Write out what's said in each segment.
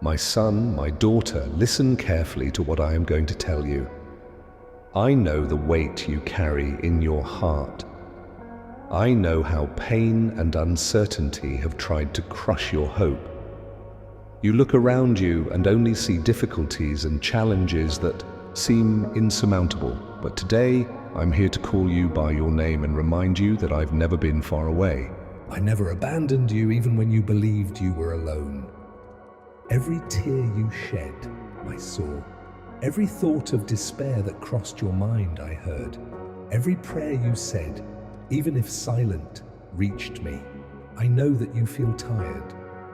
My son, my daughter, listen carefully to what I am going to tell you. I know the weight you carry in your heart. I know how pain and uncertainty have tried to crush your hope. You look around you and only see difficulties and challenges that seem insurmountable. But today, I'm here to call you by your name and remind you that I've never been far away. I never abandoned you even when you believed you were alone. Every tear you shed, I saw. Every thought of despair that crossed your mind, I heard. Every prayer you said, even if silent, reached me. I know that you feel tired,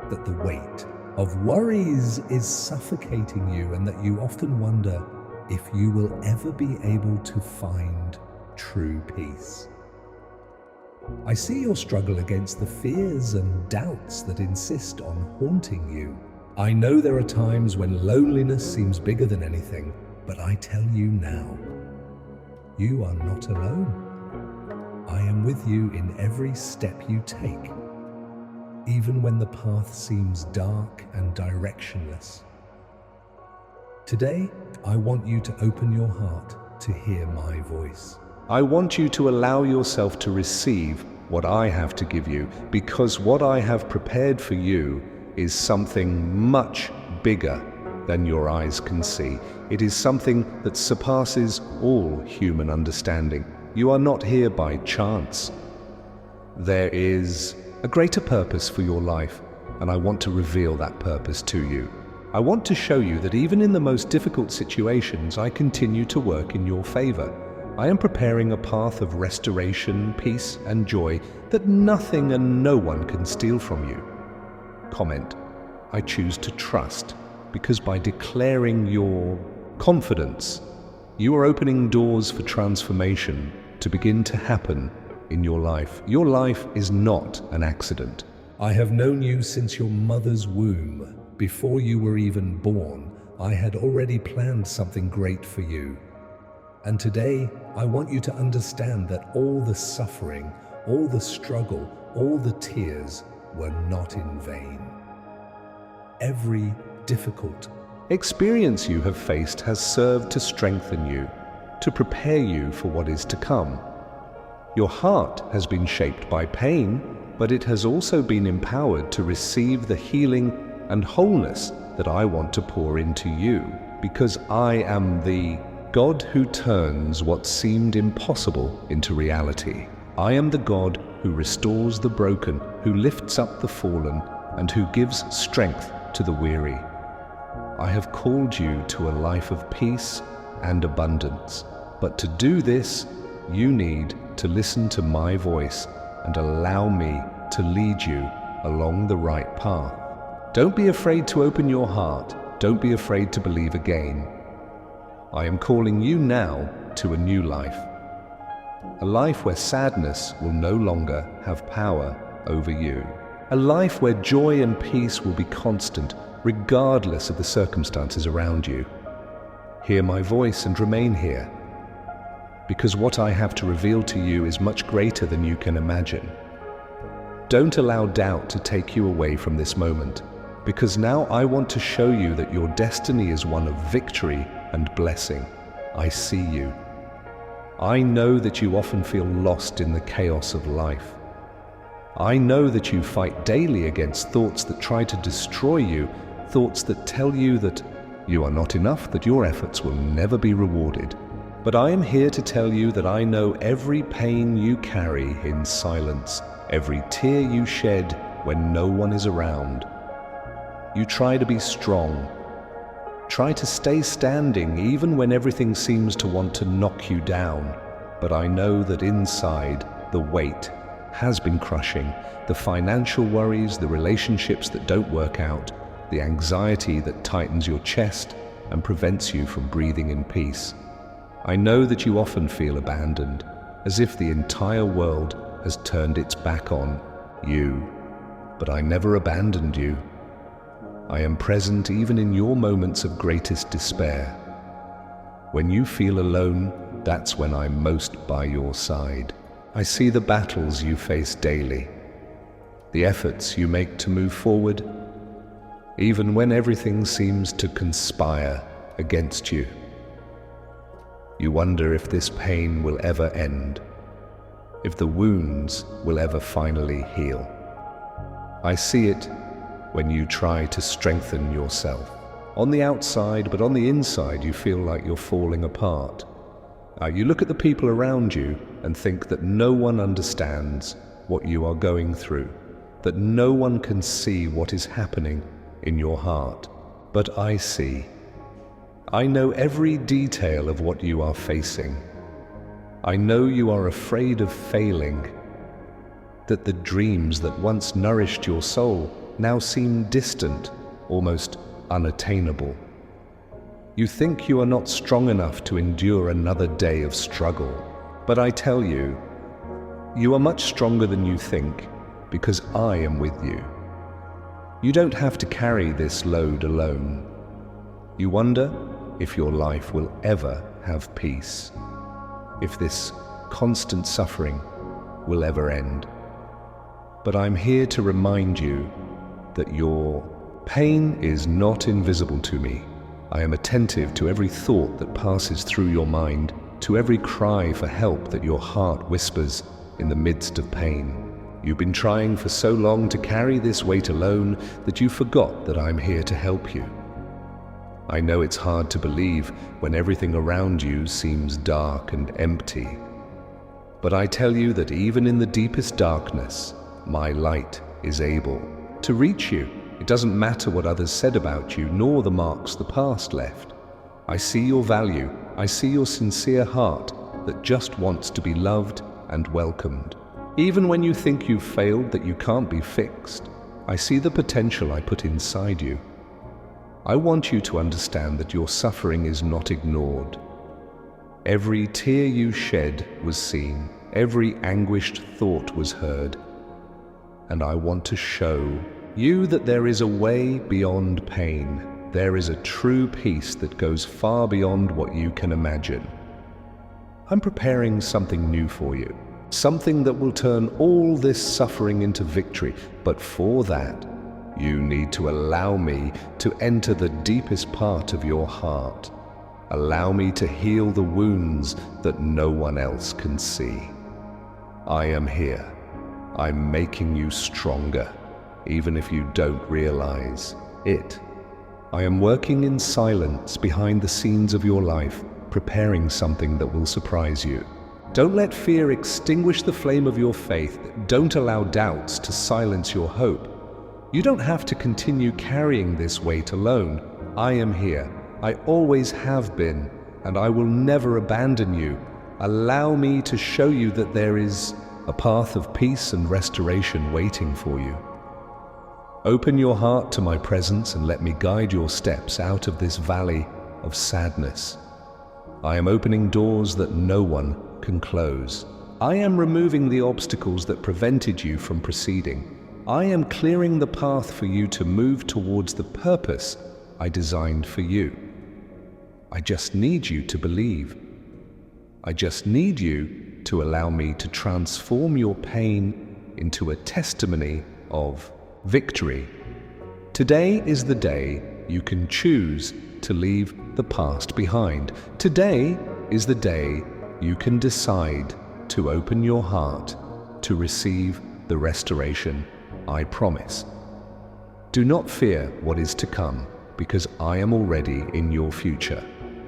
that the weight of worries is suffocating you, and that you often wonder if you will ever be able to find true peace. I see your struggle against the fears and doubts that insist on haunting you. I know there are times when loneliness seems bigger than anything, but I tell you now, you are not alone. I am with you in every step you take, even when the path seems dark and directionless. Today, I want you to open your heart to hear my voice. I want you to allow yourself to receive what I have to give you, because what I have prepared for you is something much bigger than your eyes can see. It is something that surpasses all human understanding. You are not here by chance. There is a greater purpose for your life, and I want to reveal that purpose to you. I want to show you that even in the most difficult situations, I continue to work in your favor. I am preparing a path of restoration, peace, and joy that nothing and no one can steal from you. Comment, I choose to trust, because by declaring your confidence, you are opening doors for transformation to begin to happen in your life. Your life is not an accident. I have known you since your mother's womb. Before you were even born, I had already planned something great for you. And today, I want you to understand that all the suffering, all the struggle, all the tears were not in vain. Every difficult experience you have faced has served to strengthen you, to prepare you for what is to come. Your heart has been shaped by pain, but it has also been empowered to receive the healing and wholeness that I want to pour into you, because I am the God who turns what seemed impossible into reality. I am the God who restores the broken, who lifts up the fallen, and who gives strength to the weary. I have called you to a life of peace and abundance. But to do this, you need to listen to my voice and allow me to lead you along the right path. Don't be afraid to open your heart. Don't be afraid to believe again. I am calling you now to a new life. A life where sadness will no longer have power over you. A life where joy and peace will be constant, regardless of the circumstances around you. Hear my voice and remain here, because what I have to reveal to you is much greater than you can imagine. Don't allow doubt to take you away from this moment, because now I want to show you that your destiny is one of victory and blessing. I see you. I know that you often feel lost in the chaos of life. I know that you fight daily against thoughts that try to destroy you, thoughts that tell you that you are not enough, that your efforts will never be rewarded. But I am here to tell you that I know every pain you carry in silence, every tear you shed when no one is around. You try to be strong. Try to stay standing even when everything seems to want to knock you down. But I know that inside, the weight has been crushing. The financial worries, the relationships that don't work out, the anxiety that tightens your chest and prevents you from breathing in peace. I know that you often feel abandoned, as if the entire world has turned its back on you. But I never abandoned you. I am present even in your moments of greatest despair. When you feel alone, that's when I'm most by your side. I see the battles you face daily, the efforts you make to move forward, even when everything seems to conspire against you. You wonder if this pain will ever end, if the wounds will ever finally heal. I see it when you try to strengthen yourself. On the outside, but on the inside, you feel like you're falling apart. You look at the people around you and think that no one understands what you are going through, that no one can see what is happening in your heart. But I see. I know every detail of what you are facing. I know you are afraid of failing, that the dreams that once nourished your soul now seem distant, almost unattainable. You think you are not strong enough to endure another day of struggle. But I tell you, you are much stronger than you think, because I am with you. You don't have to carry this load alone. You wonder if your life will ever have peace, if this constant suffering will ever end. But I'm here to remind you that your pain is not invisible to me. I am attentive to every thought that passes through your mind, to every cry for help that your heart whispers in the midst of pain. You've been trying for so long to carry this weight alone that you forgot that I'm here to help you. I know it's hard to believe when everything around you seems dark and empty. But I tell you that even in the deepest darkness, my light is able to reach you. It doesn't matter what others said about you, nor the marks the past left. I see your value. I see your sincere heart that just wants to be loved and welcomed. Even when you think you've failed, that you can't be fixed, I see the potential I put inside you. I want you to understand that your suffering is not ignored. Every tear you shed was seen. Every anguished thought was heard. And I want to show you that there is a way beyond pain. There is a true peace that goes far beyond what you can imagine. I'm preparing something new for you, something that will turn all this suffering into victory. But for that, you need to allow me to enter the deepest part of your heart. Allow me to heal the wounds that no one else can see. I am here. I'm making you stronger, even if you don't realize it. I am working in silence behind the scenes of your life, preparing something that will surprise you. Don't let fear extinguish the flame of your faith. Don't allow doubts to silence your hope. You don't have to continue carrying this weight alone. I am here. I always have been, and I will never abandon you. Allow me to show you that there is a path of peace and restoration waiting for you. Open your heart to my presence and let me guide your steps out of this valley of sadness. I am opening doors that no one can close. I am removing the obstacles that prevented you from proceeding. I am clearing the path for you to move towards the purpose I designed for you. I just need you to believe. I just need you to allow me to transform your pain into a testimony of victory. Today is the day you can choose to leave the past behind. Today is the day you can decide to open your heart to receive the restoration I promise. Do not fear what is to come, because I am already in your future,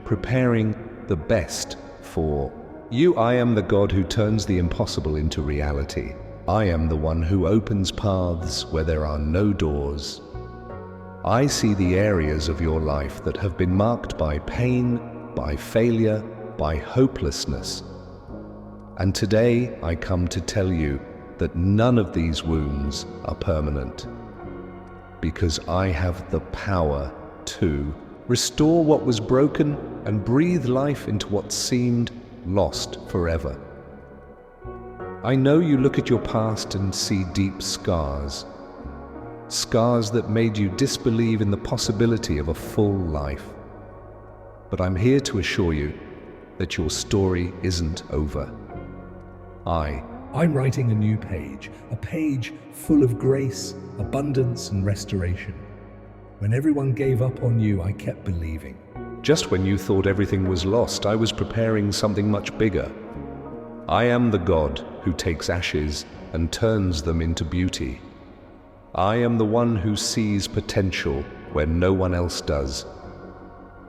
preparing the best for you. I am the God who turns the impossible into reality. I am the one who opens paths where there are no doors. I see the areas of your life that have been marked by pain, by failure, by hopelessness. And today I come to tell you that none of these wounds are permanent, because I have the power to restore what was broken and breathe life into what seemed lost forever. I know you look at your past and see deep scars, scars that made you disbelieve in the possibility of a full life. But I'm here to assure you that your story isn't over. I'm writing a new page, a page full of grace, abundance, and restoration. When everyone gave up on you, I kept believing. Just when you thought everything was lost, I was preparing something much bigger. I am the God who takes ashes and turns them into beauty. I am the one who sees potential where no one else does.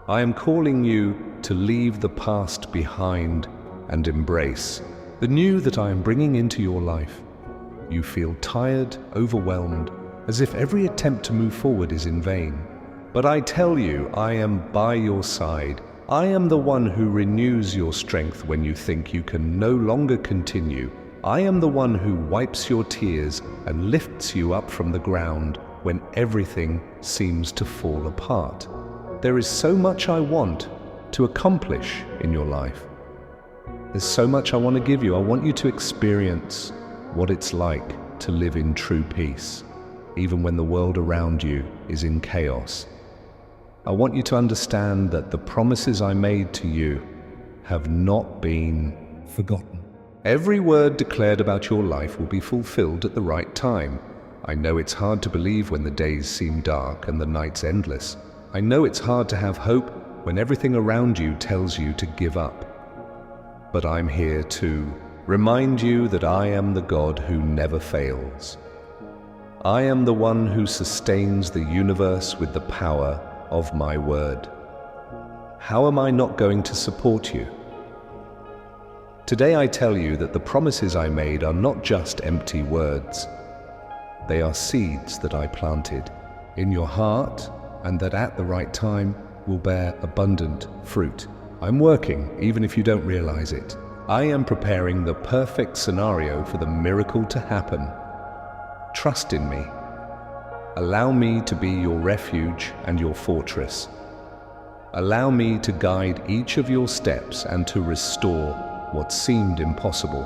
I am calling you to leave the past behind and embrace the new that I am bringing into your life. You feel tired, overwhelmed, as if every attempt to move forward is in vain. But I tell you, I am by your side. I am the one who renews your strength when you think you can no longer continue. I am the one who wipes your tears and lifts you up from the ground when everything seems to fall apart. There is so much I want to accomplish in your life. There's so much I want to give you. I want you to experience what it's like to live in true peace, even when the world around you is in chaos. I want you to understand that the promises I made to you have not been forgotten. Every word declared about your life will be fulfilled at the right time. I know it's hard to believe when the days seem dark and the nights endless. I know it's hard to have hope when everything around you tells you to give up. But I'm here to remind you that I am the God who never fails. I am the one who sustains the universe with the power of my word. How am I not going to support you? Today I tell you that the promises I made are not just empty words. They are seeds that I planted in your heart and that at the right time will bear abundant fruit. I'm working, even if you don't realize it. I am preparing the perfect scenario for the miracle to happen. Trust in me. Allow me to be your refuge and your fortress. Allow me to guide each of your steps and to restore what seemed impossible.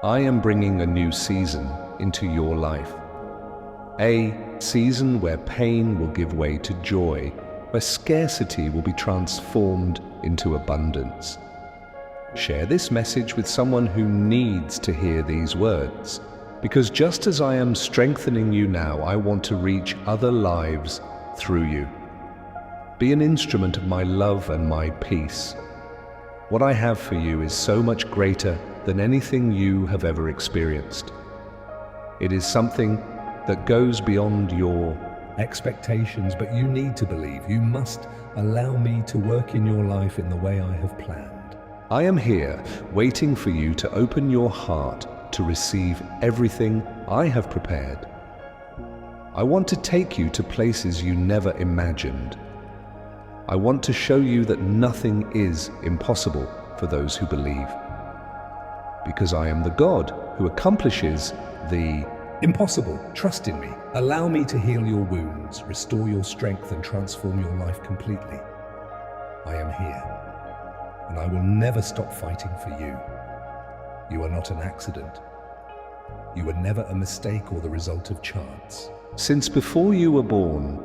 I am bringing a new season into your life. A season where pain will give way to joy, where scarcity will be transformed into abundance. Share this message with someone who needs to hear these words, because just as I am strengthening you now, I want to reach other lives through you. Be an instrument of my love and my peace. What I have for you is so much greater than anything you have ever experienced. It is something that goes beyond your expectations, but you need to believe. You must allow me to work in your life in the way I have planned. I am here waiting for you to open your heart to receive everything I have prepared. I want to take you to places you never imagined. I want to show you that nothing is impossible for those who believe. Because I am the God who accomplishes the impossible. Trust in me. Allow me to heal your wounds, restore your strength, and transform your life completely. I am here, and I will never stop fighting for you. You are not an accident. You were never a mistake or the result of chance. Since before you were born,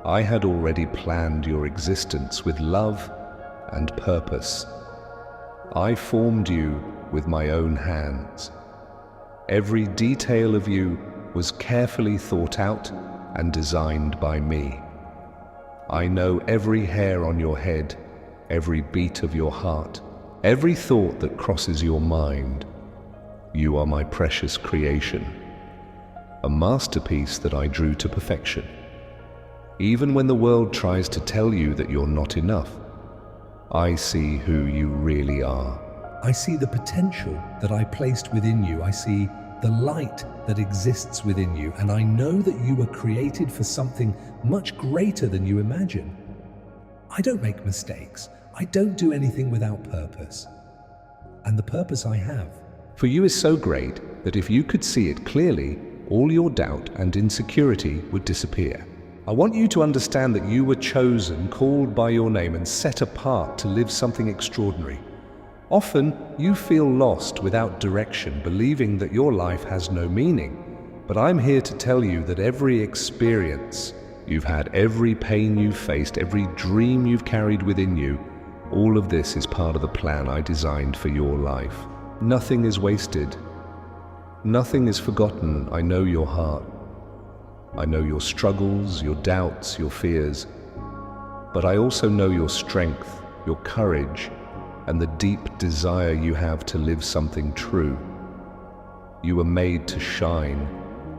I had already planned your existence with love and purpose. I formed you with my own hands. Every detail of you was carefully thought out and designed by me. I know every hair on your head, every beat of your heart, every thought that crosses your mind. You are my precious creation, a masterpiece that I drew to perfection. Even when the world tries to tell you that you're not enough, I see who you really are. I see the potential that I placed within you. I see the light that exists within you, and I know that you were created for something much greater than you imagine. I don't make mistakes. I don't do anything without purpose. And the purpose I have for you is so great that if you could see it clearly, all your doubt and insecurity would disappear. I want you to understand that you were chosen, called by your name, and set apart to live something extraordinary. Often, you feel lost without direction, believing that your life has no meaning. But I'm here to tell you that every experience you've had, every pain you've faced, every dream you've carried within you, all of this is part of the plan I designed for your life. Nothing is wasted. Nothing is forgotten. I know your heart. I know your struggles, your doubts, your fears. But I also know your strength, your courage, and the deep desire you have to live something true. You were made to shine,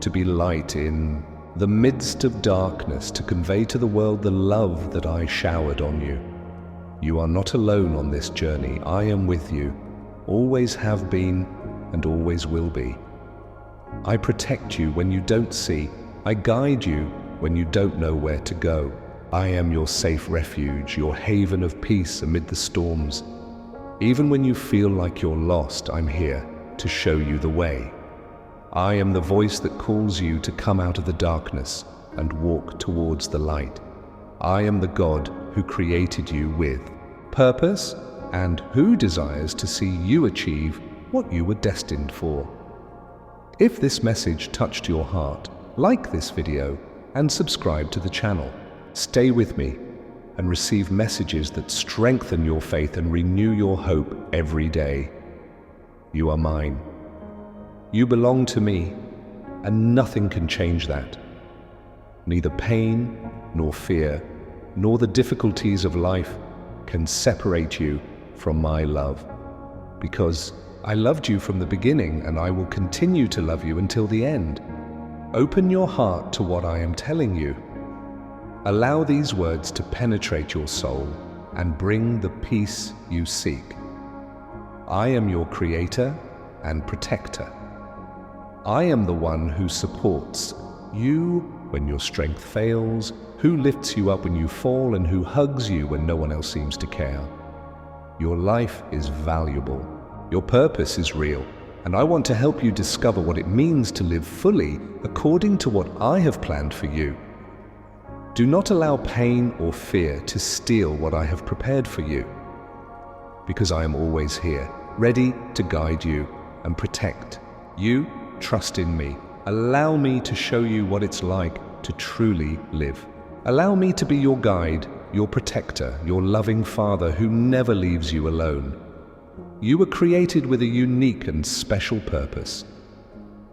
to be light in the midst of darkness, to convey to the world the love that I showered on you. You are not alone on this journey. I am with you, always have been and always will be. I protect you when you don't see. I guide you when you don't know where to go. I am your safe refuge, your haven of peace amid the storms. Even when you feel like you're lost, I'm here to show you the way. I am the voice that calls you to come out of the darkness and walk towards the light. I am the God who created you with purpose and who desires to see you achieve what you were destined for. If this message touched your heart, like this video and subscribe to the channel. Stay with me and receive messages that strengthen your faith and renew your hope every day. You are mine. You belong to me, and nothing can change that. Neither pain, nor fear, nor the difficulties of life can separate you from my love. Because I loved you from the beginning, and I will continue to love you until the end. Open your heart to what I am telling you. Allow these words to penetrate your soul and bring the peace you seek. I am your creator and protector. I am the one who supports you when your strength fails, who lifts you up when you fall, and who hugs you when no one else seems to care. Your life is valuable. Your purpose is real, and I want to help you discover what it means to live fully according to what I have planned for you. Do not allow pain or fear to steal what I have prepared for you, because I am always here, ready to guide you and protect you. Trust in me. Allow me to show you what it's like to truly live. Allow me to be your guide, your protector, your loving Father who never leaves you alone. You were created with a unique and special purpose.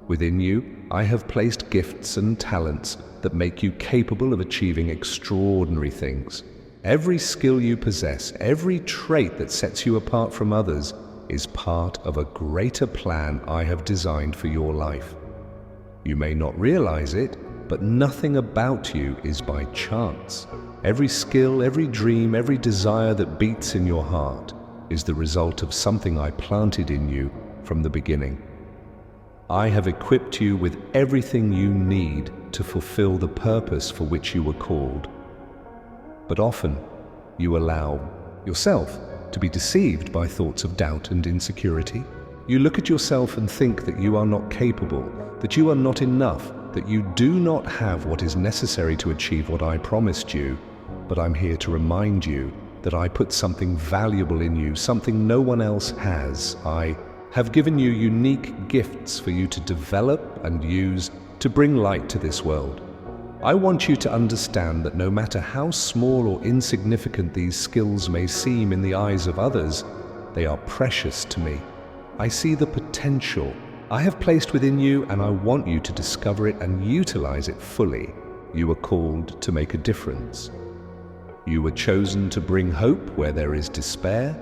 Within you, I have placed gifts and talents that make you capable of achieving extraordinary things. Every skill you possess, every trait that sets you apart from others, is part of a greater plan I have designed for your life. You may not realize it, but nothing about you is by chance. Every skill, every dream, every desire that beats in your heart is the result of something I planted in you from the beginning. I have equipped you with everything you need to fulfill the purpose for which you were called. But often, you allow yourself to be deceived by thoughts of doubt and insecurity. You look at yourself and think that you are not capable, that you are not enough, that you do not have what is necessary to achieve what I promised you. But I'm here to remind you that I put something valuable in you, something no one else has. I have given you unique gifts for you to develop and use to bring light to this world. I want you to understand that no matter how small or insignificant these skills may seem in the eyes of others, they are precious to me. I see the potential I have placed within you, and I want you to discover it and utilize it fully. You were called to make a difference. You were chosen to bring hope where there is despair,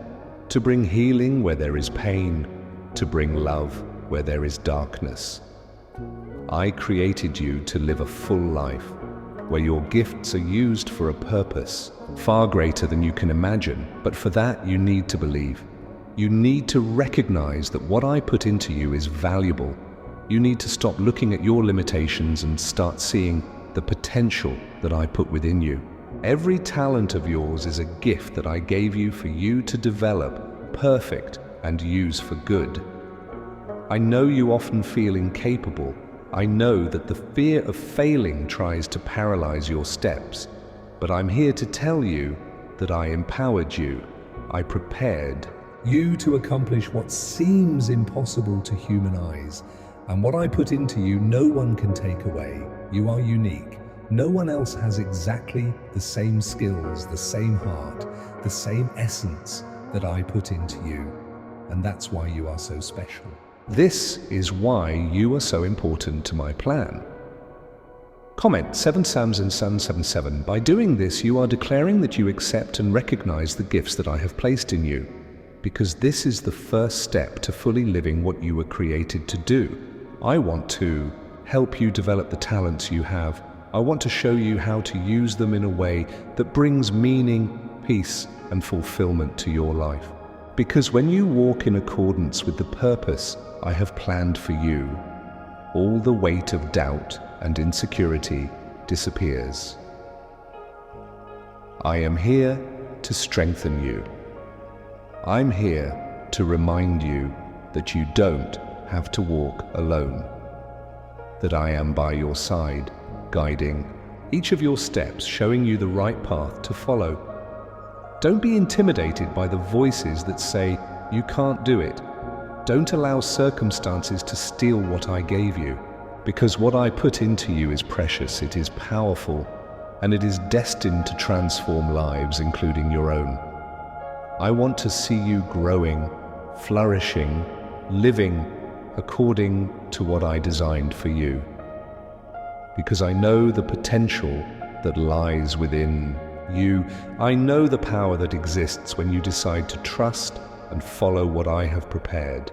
to bring healing where there is pain, to bring love where there is darkness. I created you to live a full life, where your gifts are used for a purpose far greater than you can imagine. But for that, you need to believe. You need to recognize that what I put into you is valuable. You need to stop looking at your limitations and start seeing the potential that I put within you. Every talent of yours is a gift that I gave you for you to develop, perfect, and use for good. I know you often feel incapable. I know that the fear of failing tries to paralyze your steps, but I'm here to tell you that I empowered you. I prepared you to accomplish what seems impossible to human eyes, and what I put into you no one can take away. You are unique. No one else has exactly the same skills, the same heart, the same essence that I put into you, and that's why you are so special. This is why you are so important to my plan. Comment 77777. By doing this, you are declaring that you accept and recognize the gifts that I have placed in you, because this is the first step to fully living what you were created to do. I want to help you develop the talents you have. I want to show you how to use them in a way that brings meaning, peace, and fulfillment to your life. Because when you walk in accordance with the purpose I have planned for you, all the weight of doubt and insecurity disappears. I am here to strengthen you. I'm here to remind you that you don't have to walk alone, that I am by your side, guiding each of your steps, showing you the right path to follow. Don't be intimidated by the voices that say you can't do it. Don't allow circumstances to steal what I gave you, because what I put into you is precious, it is powerful, and it is destined to transform lives, including your own. I want to see you growing, flourishing, living according to what I designed for you, because I know the potential that lies within you. I know the power that exists when you decide to trust and follow what I have prepared.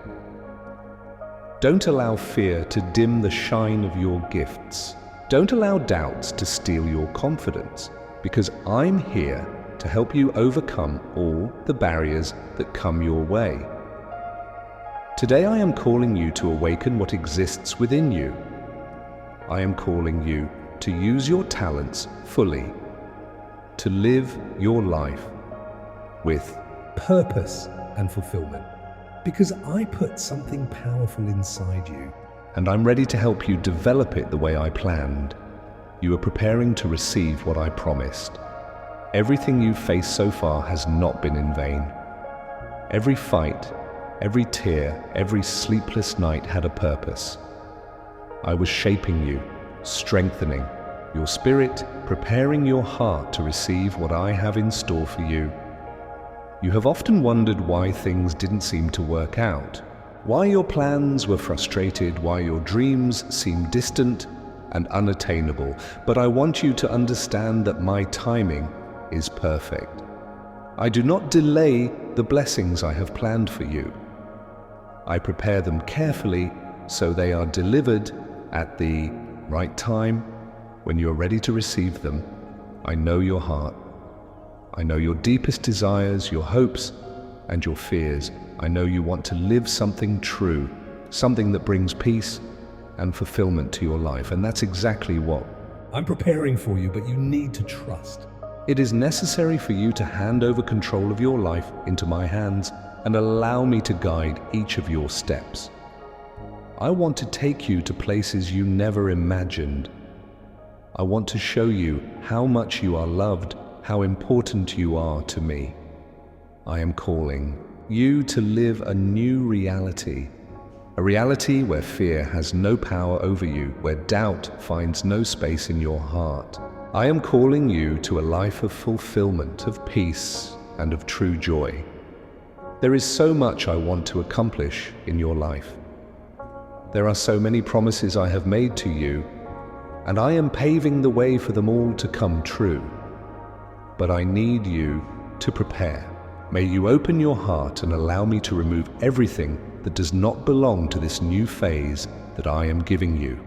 Don't allow fear to dim the shine of your gifts. Don't allow doubts to steal your confidence, because I'm here to help you overcome all the barriers that come your way. Today I am calling you to awaken what exists within you. I am calling you to use your talents fully, to live your life with purpose and fulfillment, because I put something powerful inside you, and I'm ready to help you develop it the way I planned. You are preparing to receive what I promised. Everything you've faced so far has not been in vain. Every fight, every tear, every sleepless night had a purpose. I was shaping you, strengthening your spirit, preparing your heart to receive what I have in store for you. You have often wondered why things didn't seem to work out, why your plans were frustrated, why your dreams seemed distant and unattainable. But I want you to understand that my timing is perfect. I do not delay the blessings I have planned for you. I prepare them carefully so they are delivered at the right time when you are ready to receive them. I know your heart. I know your deepest desires, your hopes, and your fears. I know you want to live something true, something that brings peace and fulfillment to your life. And that's exactly what I'm preparing for you, but you need to trust. It is necessary for you to hand over control of your life into my hands and allow me to guide each of your steps. I want to take you to places you never imagined. I want to show you how much you are loved, how important you are to me. I am calling you to live a new reality, a reality where fear has no power over you, where doubt finds no space in your heart. I am calling you to a life of fulfillment, of peace, and of true joy. There is so much I want to accomplish in your life. There are so many promises I have made to you, and I am paving the way for them all to come true. But I need you to prepare. May you open your heart and allow me to remove everything that does not belong to this new phase that I am giving you.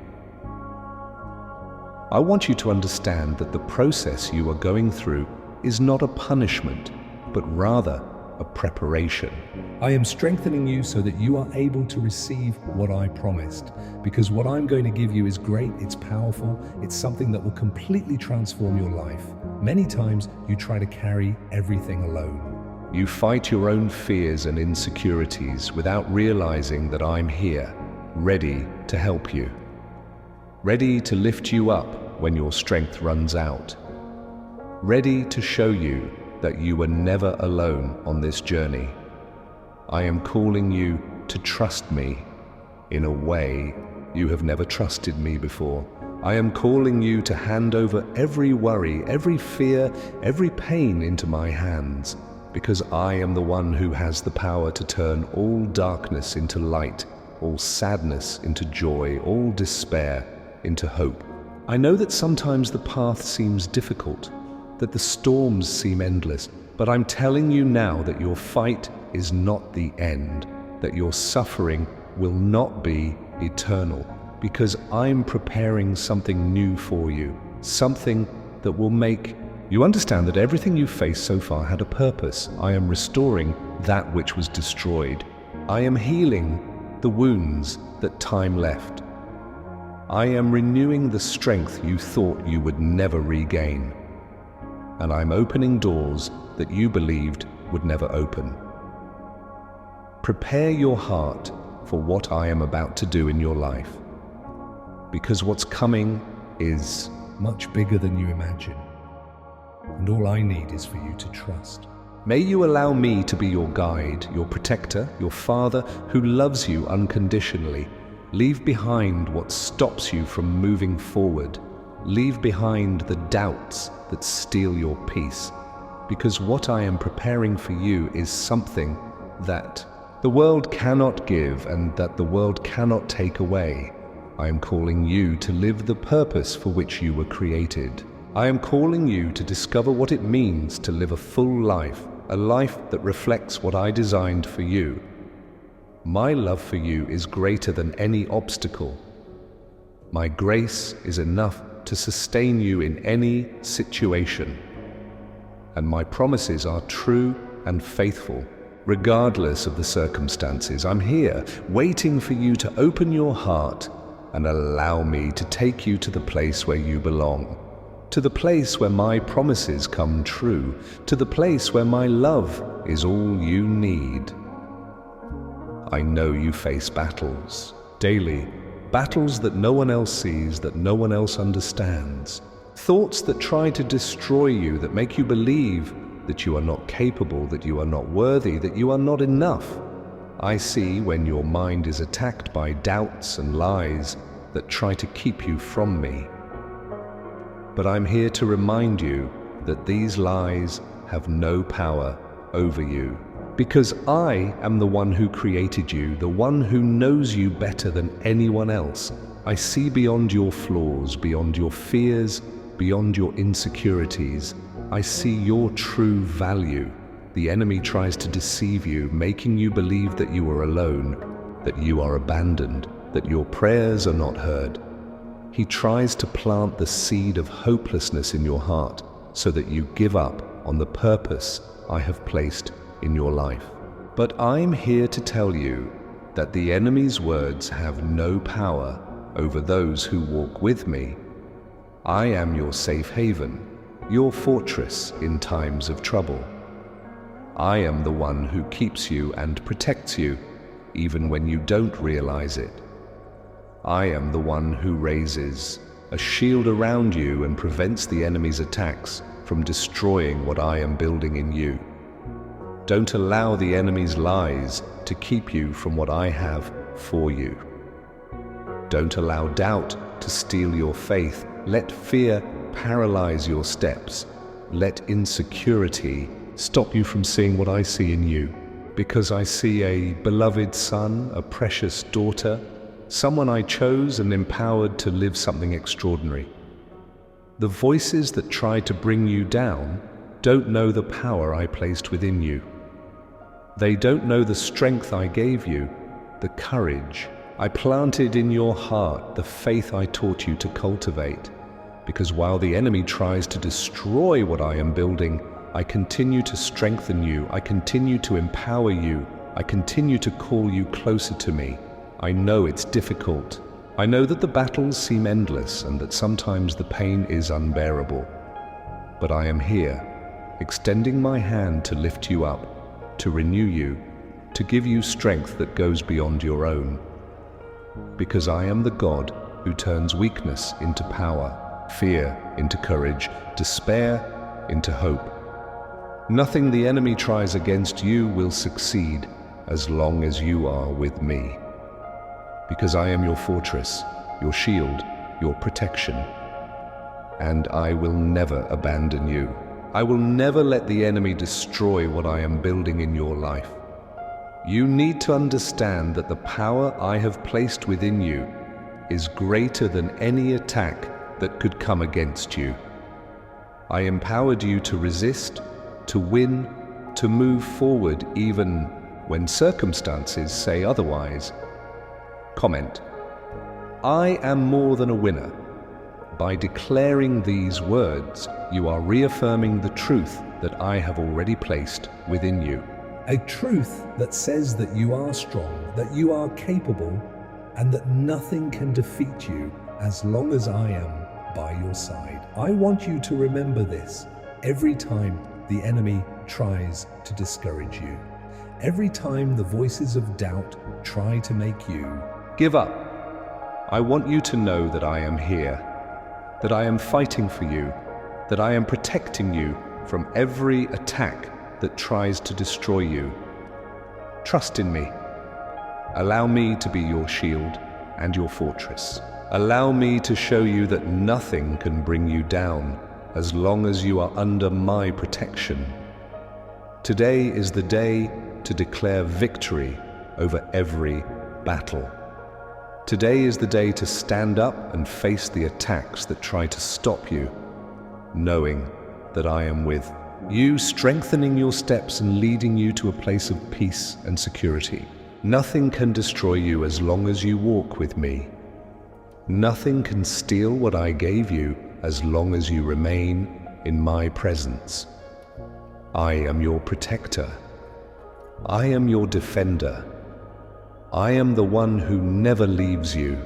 I want you to understand that the process you are going through is not a punishment, but rather a preparation. I am strengthening you so that you are able to receive what I promised, because what I'm going to give you is great, it's powerful, it's something that will completely transform your life. Many times you try to carry everything alone. You fight your own fears and insecurities without realizing that I'm here, ready to help you, ready to lift you up when your strength runs out, ready to show you that you were never alone on this journey. I am calling you to trust me in a way you have never trusted me before. I am calling you to hand over every worry, every fear, every pain into my hands, because I am the one who has the power to turn all darkness into light, all sadness into joy, all despair into hope. I know that sometimes the path seems difficult, that the storms seem endless, but I'm telling you now that your fight is not the end, that your suffering will not be eternal, because I'm preparing something new for you, something that will make you understand that everything you've faced so far had a purpose. I am restoring that which was destroyed. I am healing the wounds that time left. I am renewing the strength you thought you would never regain. And I'm opening doors that you believed would never open. Prepare your heart for what I am about to do in your life, because what's coming is much bigger than you imagine, and all I need is for you to trust. May you allow me to be your guide, your protector, your father who loves you unconditionally. Leave behind what stops you from moving forward. Leave behind the doubts that steal your peace, because what I am preparing for you is something that the world cannot give and that the world cannot take away. I am calling you to live the purpose for which you were created. I am calling you to discover what it means to live a full life, a life that reflects what I designed for you. My love for you is greater than any obstacle. My grace is enough to sustain you in any situation. And my promises are true and faithful, regardless of the circumstances. I'm here, waiting for you to open your heart and allow me to take you to the place where you belong, to the place where my promises come true, to the place where my love is all you need. I know you face battles daily, battles that no one else sees, that no one else understands, thoughts that try to destroy you, that make you believe that you are not capable, that you are not worthy, that you are not enough. I see when your mind is attacked by doubts and lies that try to keep you from me. But I'm here to remind you that these lies have no power over you, because I am the one who created you, the one who knows you better than anyone else. I see beyond your flaws, beyond your fears, beyond your insecurities. I see your true value. The enemy tries to deceive you, making you believe that you are alone, that you are abandoned, that your prayers are not heard. He tries to plant the seed of hopelessness in your heart so that you give up on the purpose I have placed in your life. But I'm here to tell you that the enemy's words have no power over those who walk with me. I am your safe haven, your fortress in times of trouble. I am the one who keeps you and protects you, even when you don't realize it. I am the one who raises a shield around you and prevents the enemy's attacks from destroying what I am building in you. Don't allow the enemy's lies to keep you from what I have for you. Don't allow doubt to steal your faith. Let fear paralyze your steps. Let insecurity stop you from seeing what I see in you. Because I see a beloved son, a precious daughter, someone I chose and empowered to live something extraordinary. The voices that try to bring you down don't know the power I placed within you. They don't know the strength I gave you, the courage I planted in your heart, the faith I taught you to cultivate. Because while the enemy tries to destroy what I am building, I continue to strengthen you, I continue to empower you, I continue to call you closer to me. I know it's difficult. I know that the battles seem endless and that sometimes the pain is unbearable. But I am here, extending my hand to lift you up, to renew you, to give you strength that goes beyond your own. Because I am the God who turns weakness into power, fear into courage, despair into hope. Nothing the enemy tries against you will succeed as long as you are with me. Because I am your fortress, your shield, your protection. And I will never abandon you. I will never let the enemy destroy what I am building in your life. You need to understand that the power I have placed within you is greater than any attack that could come against you. I empowered you to resist, to win, to move forward even when circumstances say otherwise. Comment: I am more than a winner. By declaring these words, you are reaffirming the truth that I have already placed within you. A truth that says that you are strong, that you are capable, and that nothing can defeat you as long as I am by your side. I want you to remember this every time the enemy tries to discourage you. Every time the voices of doubt try to make you give up. I want you to know that I am here, that I am fighting for you, that I am protecting you from every attack that tries to destroy you. Trust in me. Allow me to be your shield and your fortress. Allow me to show you that nothing can bring you down as long as you are under my protection. Today is the day to declare victory over every battle. Today is the day to stand up and face the attacks that try to stop you, knowing that I am with you, strengthening your steps and leading you to a place of peace and security. Nothing can destroy you as long as you walk with me. Nothing can steal what I gave you as long as you remain in my presence. I am your protector. I am your defender. I am the one who never leaves you.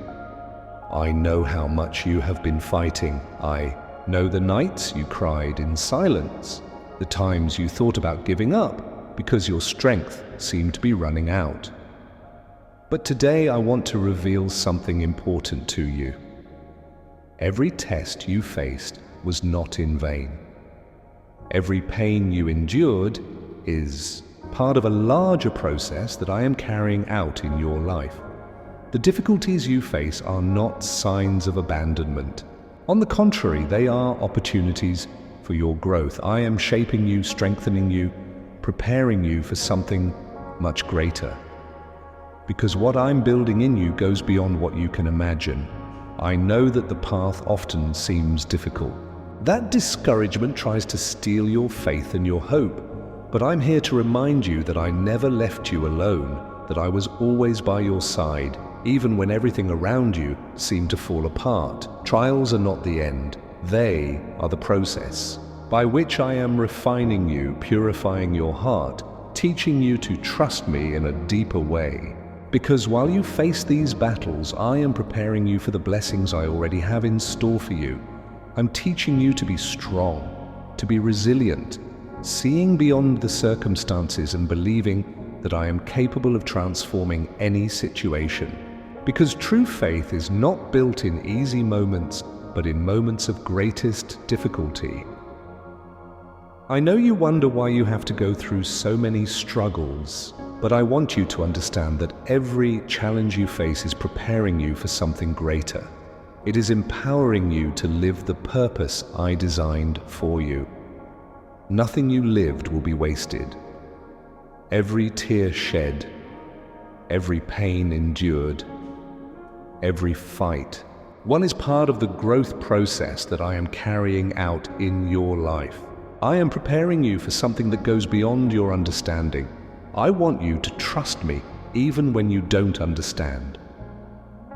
I know how much you have been fighting. I know the nights you cried in silence, the times you thought about giving up because your strength seemed to be running out. But today I want to reveal something important to you. Every test you faced was not in vain. Every pain you endured is part of a larger process that I am carrying out in your life. The difficulties you face are not signs of abandonment. On the contrary, they are opportunities for your growth. I am shaping you, strengthening you, preparing you for something much greater. Because what I'm building in you goes beyond what you can imagine. I know that the path often seems difficult. That discouragement tries to steal your faith and your hope. But I'm here to remind you that I never left you alone, that I was always by your side, even when everything around you seemed to fall apart. Trials are not the end. They are the process by which I am refining you, purifying your heart, teaching you to trust me in a deeper way. Because while you face these battles, I am preparing you for the blessings I already have in store for you. I'm teaching you to be strong, to be resilient, seeing beyond the circumstances and believing that I am capable of transforming any situation. Because true faith is not built in easy moments, but in moments of greatest difficulty. I know you wonder why you have to go through so many struggles, but I want you to understand that every challenge you face is preparing you for something greater. It is empowering you to live the purpose I designed for you. Nothing you lived will be wasted. Every tear shed, every pain endured, every fight one is part of the growth process that I am carrying out in your life. I am preparing you for something that goes beyond your understanding. I want you to trust me even when you don't understand.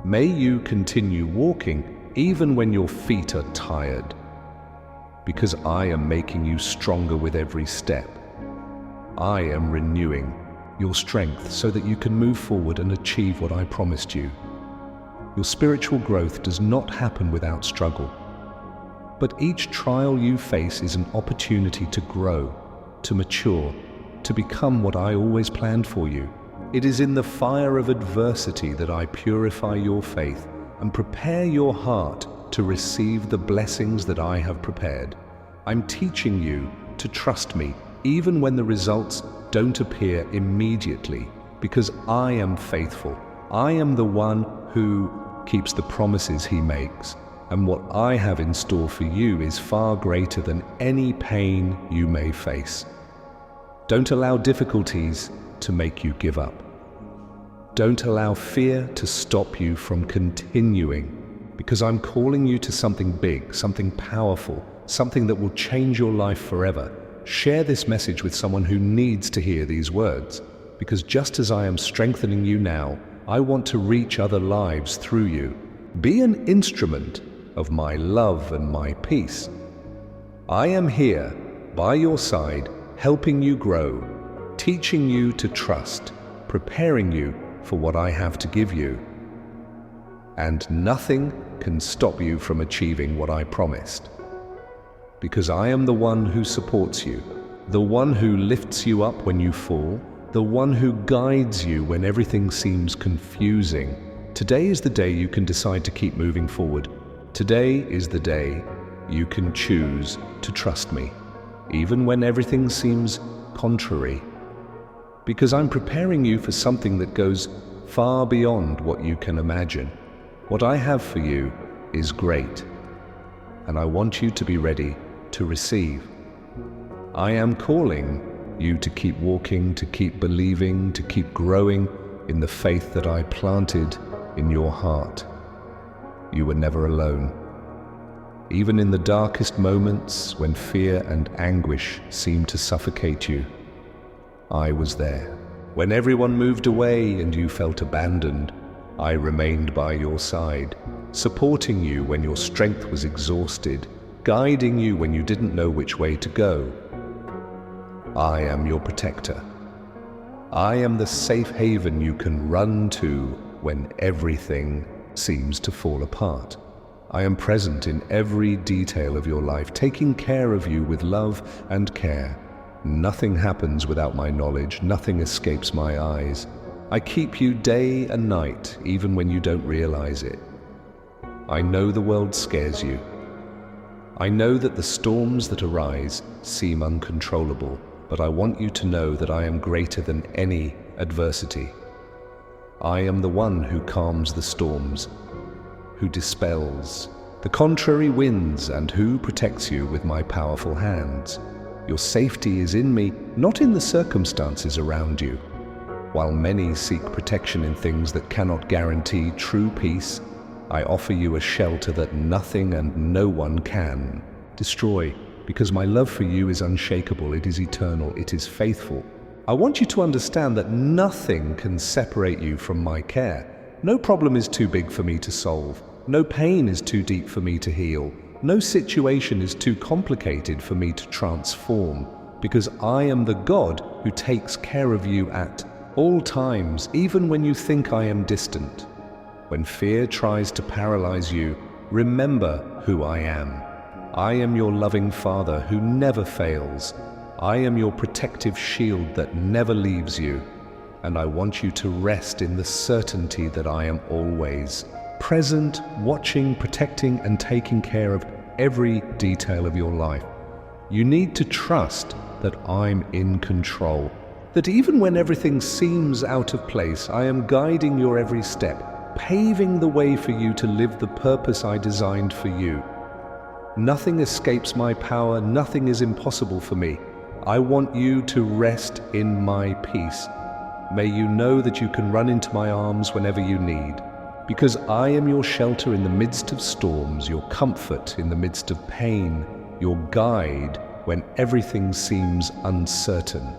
May you continue walking even when your feet are tired, because I am making you stronger with every step. I am renewing your strength so that you can move forward and achieve what I promised you. Your spiritual growth does not happen without struggle. But each trial you face is an opportunity to grow, to mature, to become what I always planned for you. It is in the fire of adversity that I purify your faith and prepare your heart to receive the blessings that I have prepared. I'm teaching you to trust me even when the results don't appear immediately, because I am faithful. I am the one who keeps the promises he makes, and what I have in store for you is far greater than any pain you may face. Don't allow difficulties to make you give up. Don't allow fear to stop you from continuing. because I'm calling you to something big, something powerful, something that will change your life forever. Share this message with someone who needs to hear these words, because just as I am strengthening you now, I want to reach other lives through you. Be an instrument of my love and my peace. I am here by your side, helping you grow, teaching you to trust, preparing you for what I have to give you. And nothing can stop you from achieving what I promised. Because I am the one who supports you, the one who lifts you up when you fall, the one who guides you when everything seems confusing. Today is the day you can decide to keep moving forward. Today is the day you can choose to trust me, even when everything seems contrary. Because I'm preparing you for something that goes far beyond what you can imagine. What I have for you is great, and I want you to be ready to receive. I am calling you to keep walking, to keep believing, to keep growing in the faith that I planted in your heart. You were never alone. Even in the darkest moments when fear and anguish seemed to suffocate you, I was there. When everyone moved away and you felt abandoned, I remained by your side, supporting you when your strength was exhausted, guiding you when you didn't know which way to go. I am your protector. I am the safe haven you can run to when everything seems to fall apart. I am present in every detail of your life, taking care of you with love and care. Nothing happens without my knowledge, nothing escapes my eyes. I keep you day and night, even when you don't realize it. I know the world scares you. I know that the storms that arise seem uncontrollable, but I want you to know that I am greater than any adversity. I am the one who calms the storms, who dispels the contrary winds, and who protects you with my powerful hands. Your safety is in me, not in the circumstances around you. While many seek protection in things that cannot guarantee true peace, I offer you a shelter that nothing and no one can destroy, because my love for you is unshakable, it is eternal, it is faithful. I want you to understand that nothing can separate you from my care. No problem is too big for me to solve. No pain is too deep for me to heal. No situation is too complicated for me to transform, because I am the God who takes care of you at all times, even when you think I am distant. When fear tries to paralyze you, remember who I am. I am your loving Father who never fails. I am your protective shield that never leaves you. And I want you to rest in the certainty that I am always present, watching, protecting, and taking care of every detail of your life. You need to trust that I'm in control. That even when everything seems out of place, I am guiding your every step, paving the way for you to live the purpose I designed for you. Nothing escapes my power, nothing is impossible for me. I want you to rest in my peace. May you know that you can run into my arms whenever you need, because I am your shelter in the midst of storms, your comfort in the midst of pain, your guide when everything seems uncertain.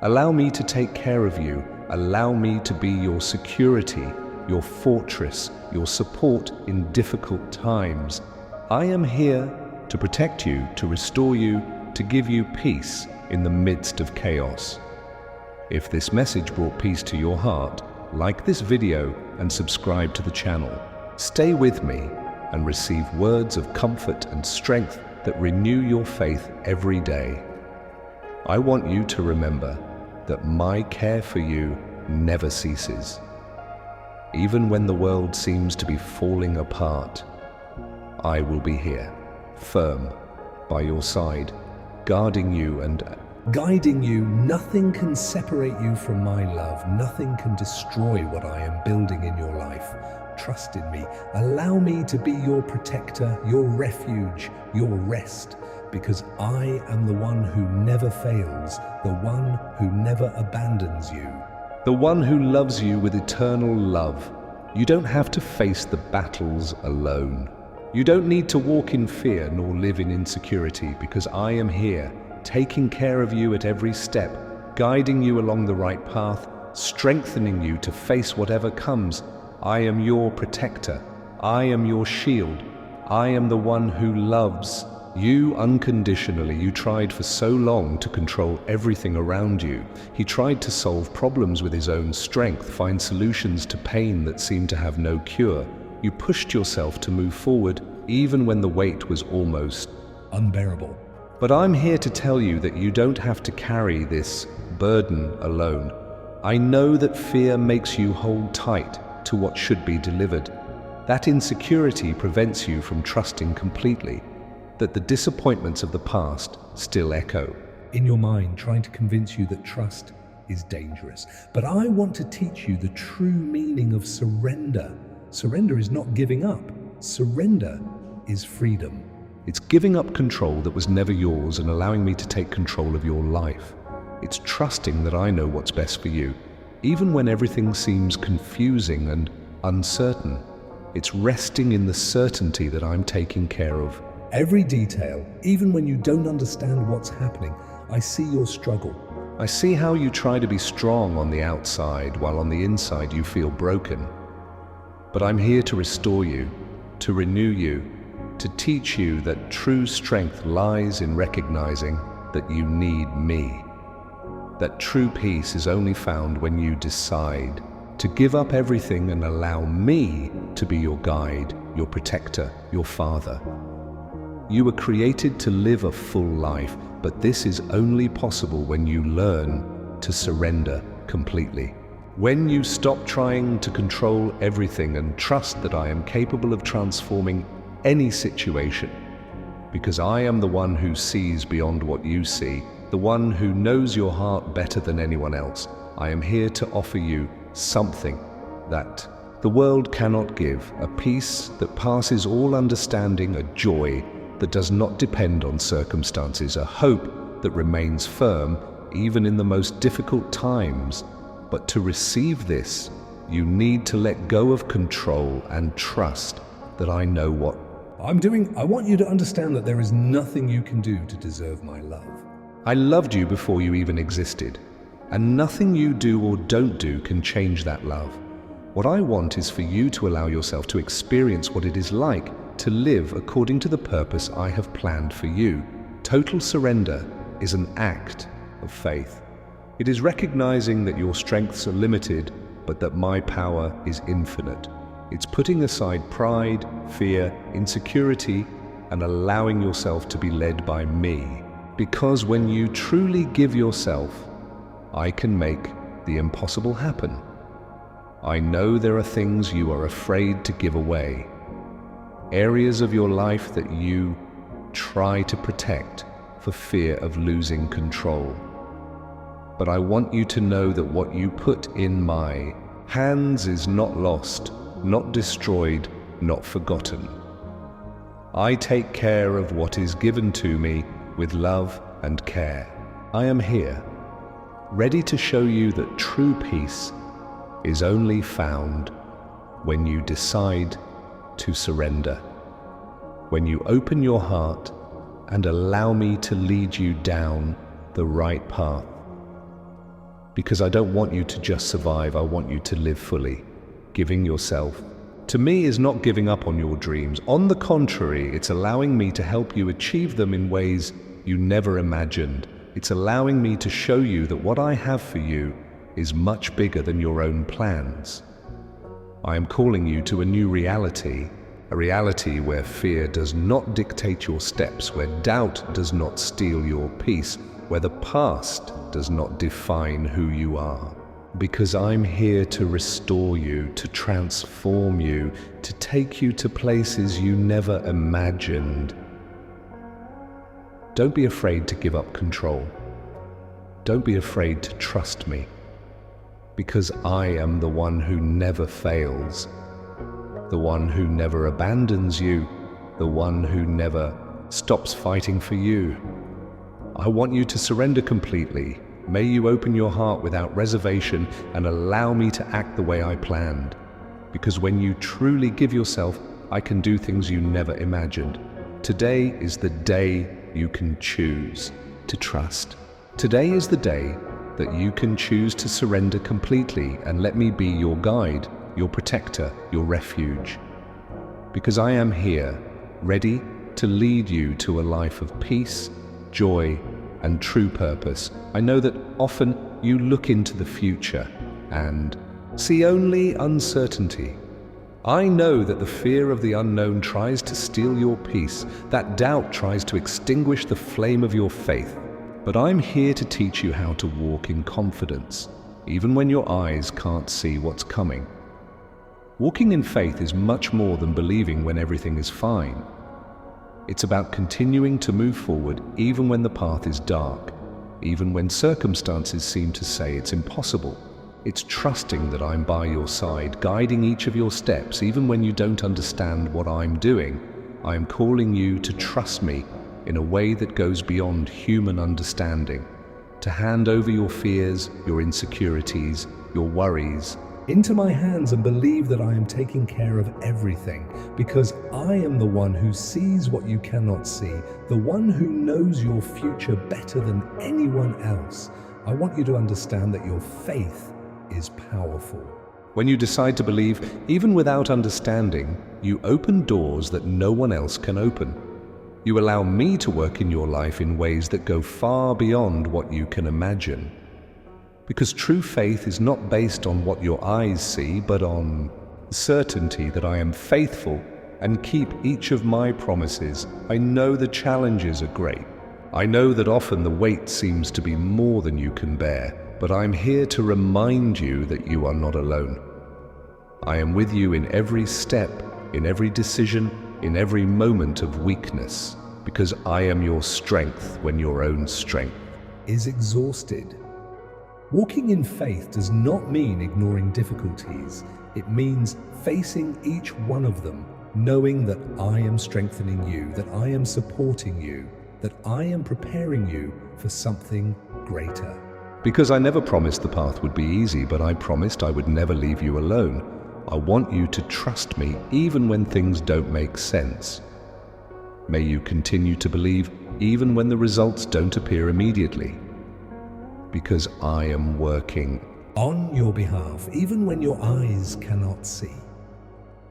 Allow me to take care of you. Allow me to be your security, your fortress, your support in difficult times. I am here to protect you, to restore you, to give you peace in the midst of chaos. If this message brought peace to your heart, like this video and subscribe to the channel. Stay with me and receive words of comfort and strength that renew your faith every day. I want you to remember that my care for you never ceases. Even when the world seems to be falling apart, I will be here, firm by your side, guarding you and guiding you. Nothing can separate you from my love. Nothing can destroy what I am building in your life. Trust in me. Allow me to be your protector, your refuge, your rest, because I am the one who never fails, the one who never abandons you, the one who loves you with eternal love. You don't have to face the battles alone. You don't need to walk in fear nor live in insecurity, because I am here, taking care of you at every step, guiding you along the right path, strengthening you to face whatever comes. I am your protector. I am your shield. I am the one who loves you unconditionally. You tried for so long to control everything around you. He tried to solve problems with his own strength, find solutions to pain that seemed to have no cure. You pushed yourself to move forward, even when the weight was almost unbearable. But I'm here to tell you that you don't have to carry this burden alone. I know that fear makes you hold tight to what should be delivered. That insecurity prevents you from trusting completely, that the disappointments of the past still echo in your mind, trying to convince you that trust is dangerous. But I want to teach you the true meaning of surrender. Surrender is not giving up. Surrender is freedom. It's giving up control that was never yours and allowing me to take control of your life. It's trusting that I know what's best for you, even when everything seems confusing and uncertain. It's resting in the certainty that I'm taking care of every detail. Even when you don't understand what's happening, I see your struggle. I see how you try to be strong on the outside while on the inside you feel broken. But I'm here to restore you, to renew you, to teach you that true strength lies in recognizing that you need me. That true peace is only found when you decide to give up everything and allow me to be your guide, your protector, your father. You were created to live a full life, but this is only possible when you learn to surrender completely. When you stop trying to control everything and trust that I am capable of transforming any situation, because I am the one who sees beyond what you see, the one who knows your heart better than anyone else. I am here to offer you something that the world cannot give, a peace that passes all understanding, a joy that does not depend on circumstances, a hope that remains firm even in the most difficult times. But to receive this, you need to let go of control and trust that I know what I'm doing. I want you to understand that there is nothing you can do to deserve my love. I loved you before you even existed, and nothing you do or don't do can change that love. What I want is for you to allow yourself to experience what it is like to live according to the purpose I have planned for you. Total surrender is an act of faith. It is recognizing that your strengths are limited, but that my power is infinite. It's putting aside pride, fear, insecurity, and allowing yourself to be led by me. Because when you truly give yourself, I can make the impossible happen. I know there are things you are afraid to give away, areas of your life that you try to protect for fear of losing control. But I want you to know that what you put in my hands is not lost, not destroyed, not forgotten. I take care of what is given to me with love and care. I am here, ready to show you that true peace is only found when you decide to surrender, when you open your heart and allow me to lead you down the right path. Because I don't want you to just survive, I want you to live fully. Giving yourself to me is not giving up on your dreams. On the contrary, it's allowing me to help you achieve them in ways you never imagined. It's allowing me to show you that what I have for you is much bigger than your own plans. I am calling you to a new reality, a reality where fear does not dictate your steps, where doubt does not steal your peace, where the past does not define who you are. Because I'm here to restore you, to transform you, to take you to places you never imagined. Don't be afraid to give up control. Don't be afraid to trust me. Because I am the one who never fails, the one who never abandons you, the one who never stops fighting for you. I want you to surrender completely. May you open your heart without reservation and allow me to act the way I planned. because when you truly give yourself, I can do things you never imagined. Today is the day you can choose to trust. Today is the day that you can choose to surrender completely and let me be your guide, your protector, your refuge. Because I am here, ready to lead you to a life of peace, joy, and true purpose. I know that often you look into the future and see only uncertainty. I know that the fear of the unknown tries to steal your peace, that doubt tries to extinguish the flame of your faith. But I'm here to teach you how to walk in confidence, even when your eyes can't see what's coming. Walking in faith is much more than believing when everything is fine. It's about continuing to move forward even when the path is dark, even when circumstances seem to say it's impossible. It's trusting that I'm by your side, guiding each of your steps, even when you don't understand what I'm doing. I am calling you to trust me in a way that goes beyond human understanding, to hand over your fears, your insecurities, your worries, into my hands and believe that I am taking care of everything, because I am the one who sees what you cannot see, the one who knows your future better than anyone else. I want you to understand that your faith is powerful. When you decide to believe, even without understanding, you open doors that no one else can open. You allow me to work in your life in ways that go far beyond what you can imagine. Because true faith is not based on what your eyes see, but on certainty that I am faithful and keep each of my promises. I know the challenges are great. I know that often the weight seems to be more than you can bear, but I'm here to remind you that you are not alone. I am with you in every step, in every decision, in every moment of weakness, because I am your strength when your own strength is exhausted. Walking in faith does not mean ignoring difficulties. It means facing each one of them, knowing that I am strengthening you, that I am supporting you, that I am preparing you for something greater. Because I never promised the path would be easy, but I promised I would never leave you alone. I want you to trust me even when things don't make sense. May you continue to believe even when the results don't appear immediately. Because I am working on your behalf, even when your eyes cannot see.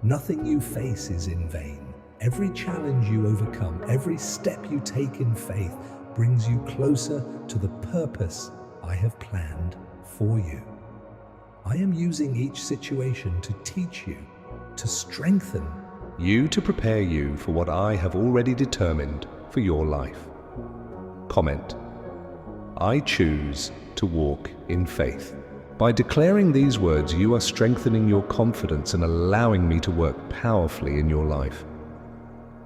Nothing you face is in vain. Every challenge you overcome, every step you take in faith brings you closer to the purpose I have planned for you. I am using each situation to teach you, to strengthen you, to prepare you for what I have already determined for your life. Comment: I choose to walk in faith. By declaring these words, you are strengthening your confidence and allowing me to work powerfully in your life.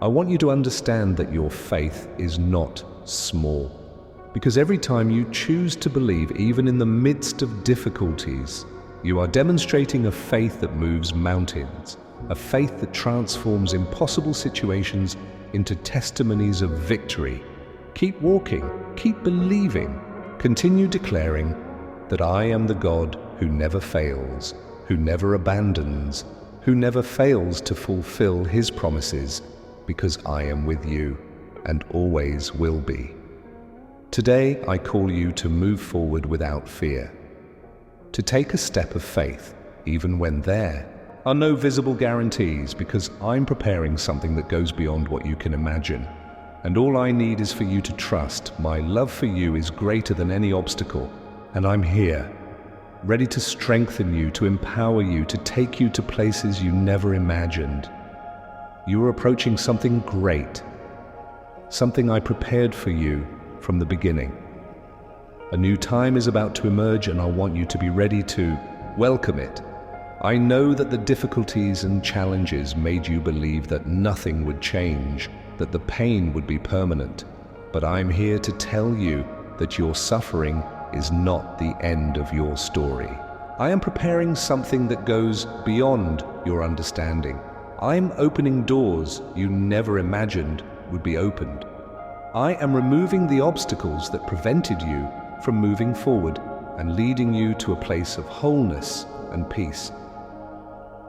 I want you to understand that your faith is not small, because every time you choose to believe, even in the midst of difficulties, you are demonstrating a faith that moves mountains, a faith that transforms impossible situations into testimonies of victory. Keep walking, keep believing, continue declaring that I am the God who never fails, who never abandons, who never fails to fulfill His promises, because I am with you and always will be. Today I call you to move forward without fear, to take a step of faith even when there are no visible guarantees, because I'm preparing something that goes beyond what you can imagine. And all I need is for you to trust my love for you is greater than any obstacle, and I'm here, ready to strengthen you, to empower you, to take you to places you never imagined. You are approaching something great, something I prepared for you from the beginning. A new time is about to emerge, and I want you to be ready to welcome it. I know that the difficulties and challenges made you believe that nothing would change, that the pain would be permanent. But I'm here to tell you that your suffering is not the end of your story. I am preparing something that goes beyond your understanding. I'm opening doors you never imagined would be opened. I am removing the obstacles that prevented you from moving forward and leading you to a place of wholeness and peace.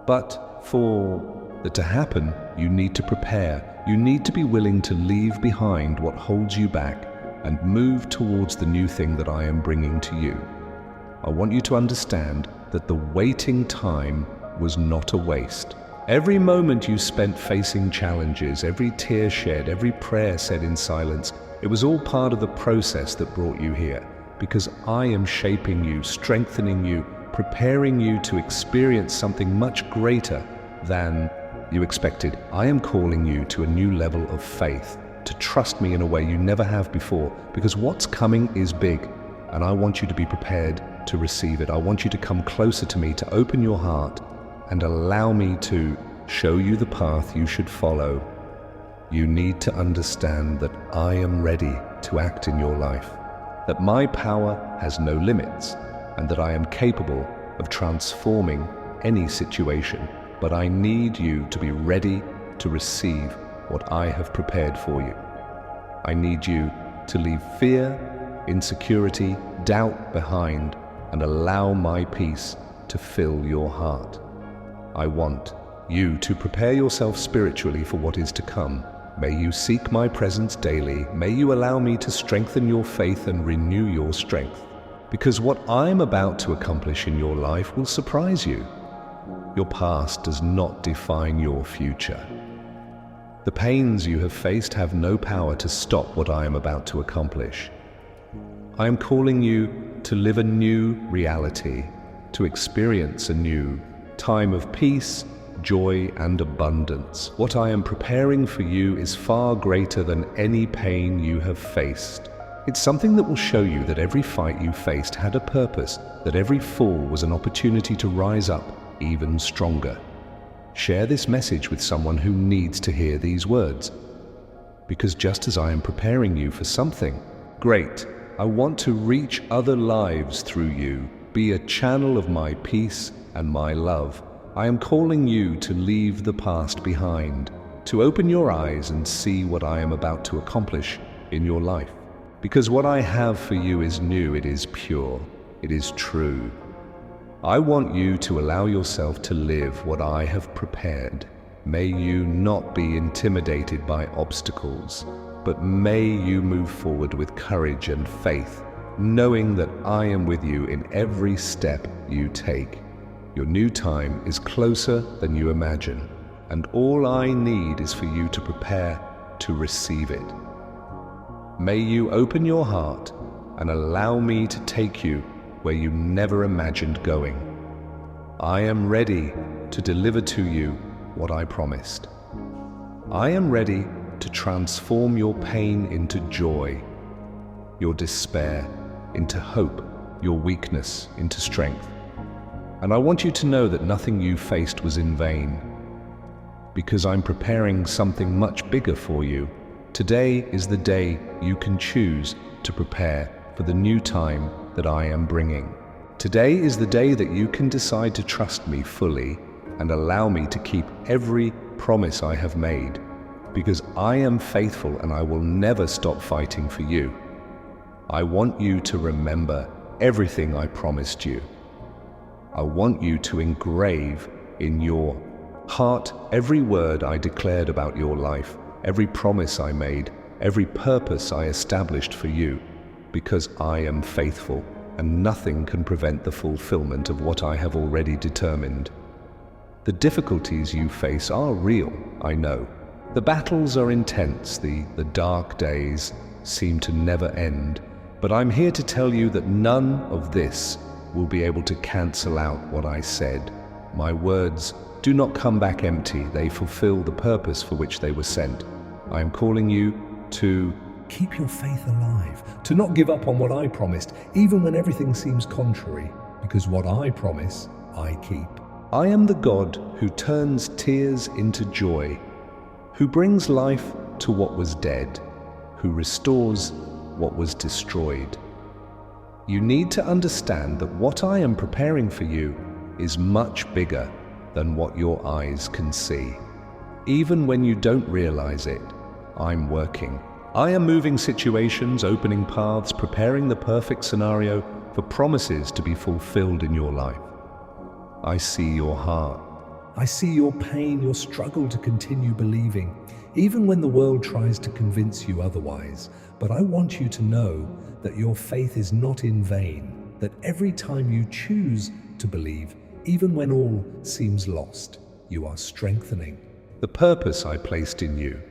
But for that to happen, you need to prepare. You need to be willing to leave behind what holds you back and move towards the new thing that I am bringing to you. I want you to understand that the waiting time was not a waste. Every moment you spent facing challenges, every tear shed, every prayer said in silence, it was all part of the process that brought you here, because I am shaping you, strengthening you, preparing you to experience something much greater than you expected. I am calling you to a new level of faith, to trust me in a way you never have before, because what's coming is big, and I want you to be prepared to receive it. I want you to come closer to me, to open your heart, and allow me to show you the path you should follow. You need to understand that I am ready to act in your life, that my power has no limits, and that I am capable of transforming any situation. But I need you to be ready to receive what I have prepared for you. I need you to leave fear, insecurity, doubt behind, and allow my peace to fill your heart. I want you to prepare yourself spiritually for what is to come. May you seek my presence daily. May you allow me to strengthen your faith and renew your strength. Because what I'm about to accomplish in your life will surprise you. Your past does not define your future. The pains you have faced have no power to stop what I am about to accomplish. I am calling you to live a new reality, to experience a new time of peace, joy, and abundance. What I am preparing for you is far greater than any pain you have faced. It's something that will show you that every fight you faced had a purpose, that every fall was an opportunity to rise up even stronger. Share this message with someone who needs to hear these words. Because just as I am preparing you for something great, I want to reach other lives through you, be a channel of my peace and my love. I am calling you to leave the past behind, to open your eyes and see what I am about to accomplish in your life. Because what I have for you is new, it is pure, it is true. I want you to allow yourself to live what I have prepared. May you not be intimidated by obstacles, but may you move forward with courage and faith, knowing that I am with you in every step you take. Your new time is closer than you imagine, and all I need is for you to prepare to receive it. May you open your heart and allow me to take you where you never imagined going. I am ready to deliver to you what I promised. I am ready to transform your pain into joy, your despair into hope, your weakness into strength. And I want you to know that nothing you faced was in vain, because I'm preparing something much bigger for you. Today is the day you can choose to prepare for the new time that I am bringing. Today is the day that you can decide to trust me fully and allow me to keep every promise I have made, because I am faithful and I will never stop fighting for you. I want you to remember everything I promised you. I want you to engrave in your heart every word I declared about your life, every promise I made, every purpose I established for you, because I am faithful and nothing can prevent the fulfillment of what I have already determined. The difficulties you face are real, I know. The battles are intense, the dark days seem to never end, but I'm here to tell you that none of this will be able to cancel out what I said. My words do not come back empty, they fulfill the purpose for which they were sent. I am calling you to keep your faith alive, to not give up on what I promised, even when everything seems contrary, because what I promise, I keep. I am the God who turns tears into joy, who brings life to what was dead, who restores what was destroyed. You need to understand that what I am preparing for you is much bigger than what your eyes can see. Even when you don't realize it, I'm working. I am moving situations, opening paths, preparing the perfect scenario for promises to be fulfilled in your life. I see your heart. I see your pain, your struggle to continue believing, even when the world tries to convince you otherwise. But I want you to know that your faith is not in vain, that every time you choose to believe, even when all seems lost, you are strengthening the purpose I placed in you.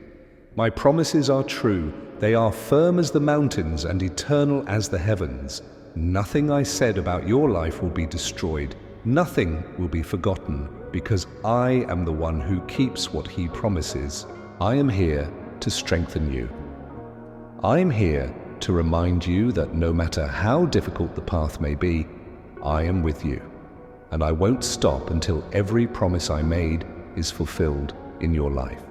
My promises are true. They are firm as the mountains and eternal as the heavens. Nothing I said about your life will be destroyed. Nothing will be forgotten, because I am the one who keeps what he promises. I am here to strengthen you. I am here to remind you that no matter how difficult the path may be, I am with you. And I won't stop until every promise I made is fulfilled in your life.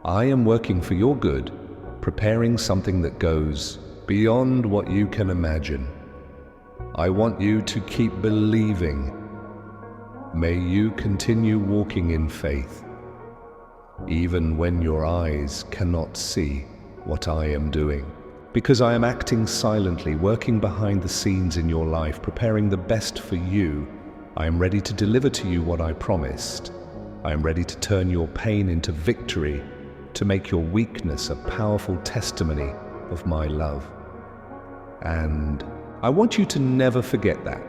I am working for your good, preparing something that goes beyond what you can imagine. I want you to keep believing. May you continue walking in faith, even when your eyes cannot see what I am doing. Because I am acting silently, working behind the scenes in your life, preparing the best for you. I am ready to deliver to you what I promised. I am ready to turn your pain into victory, to make your weakness a powerful testimony of my love. And I want you to never forget that.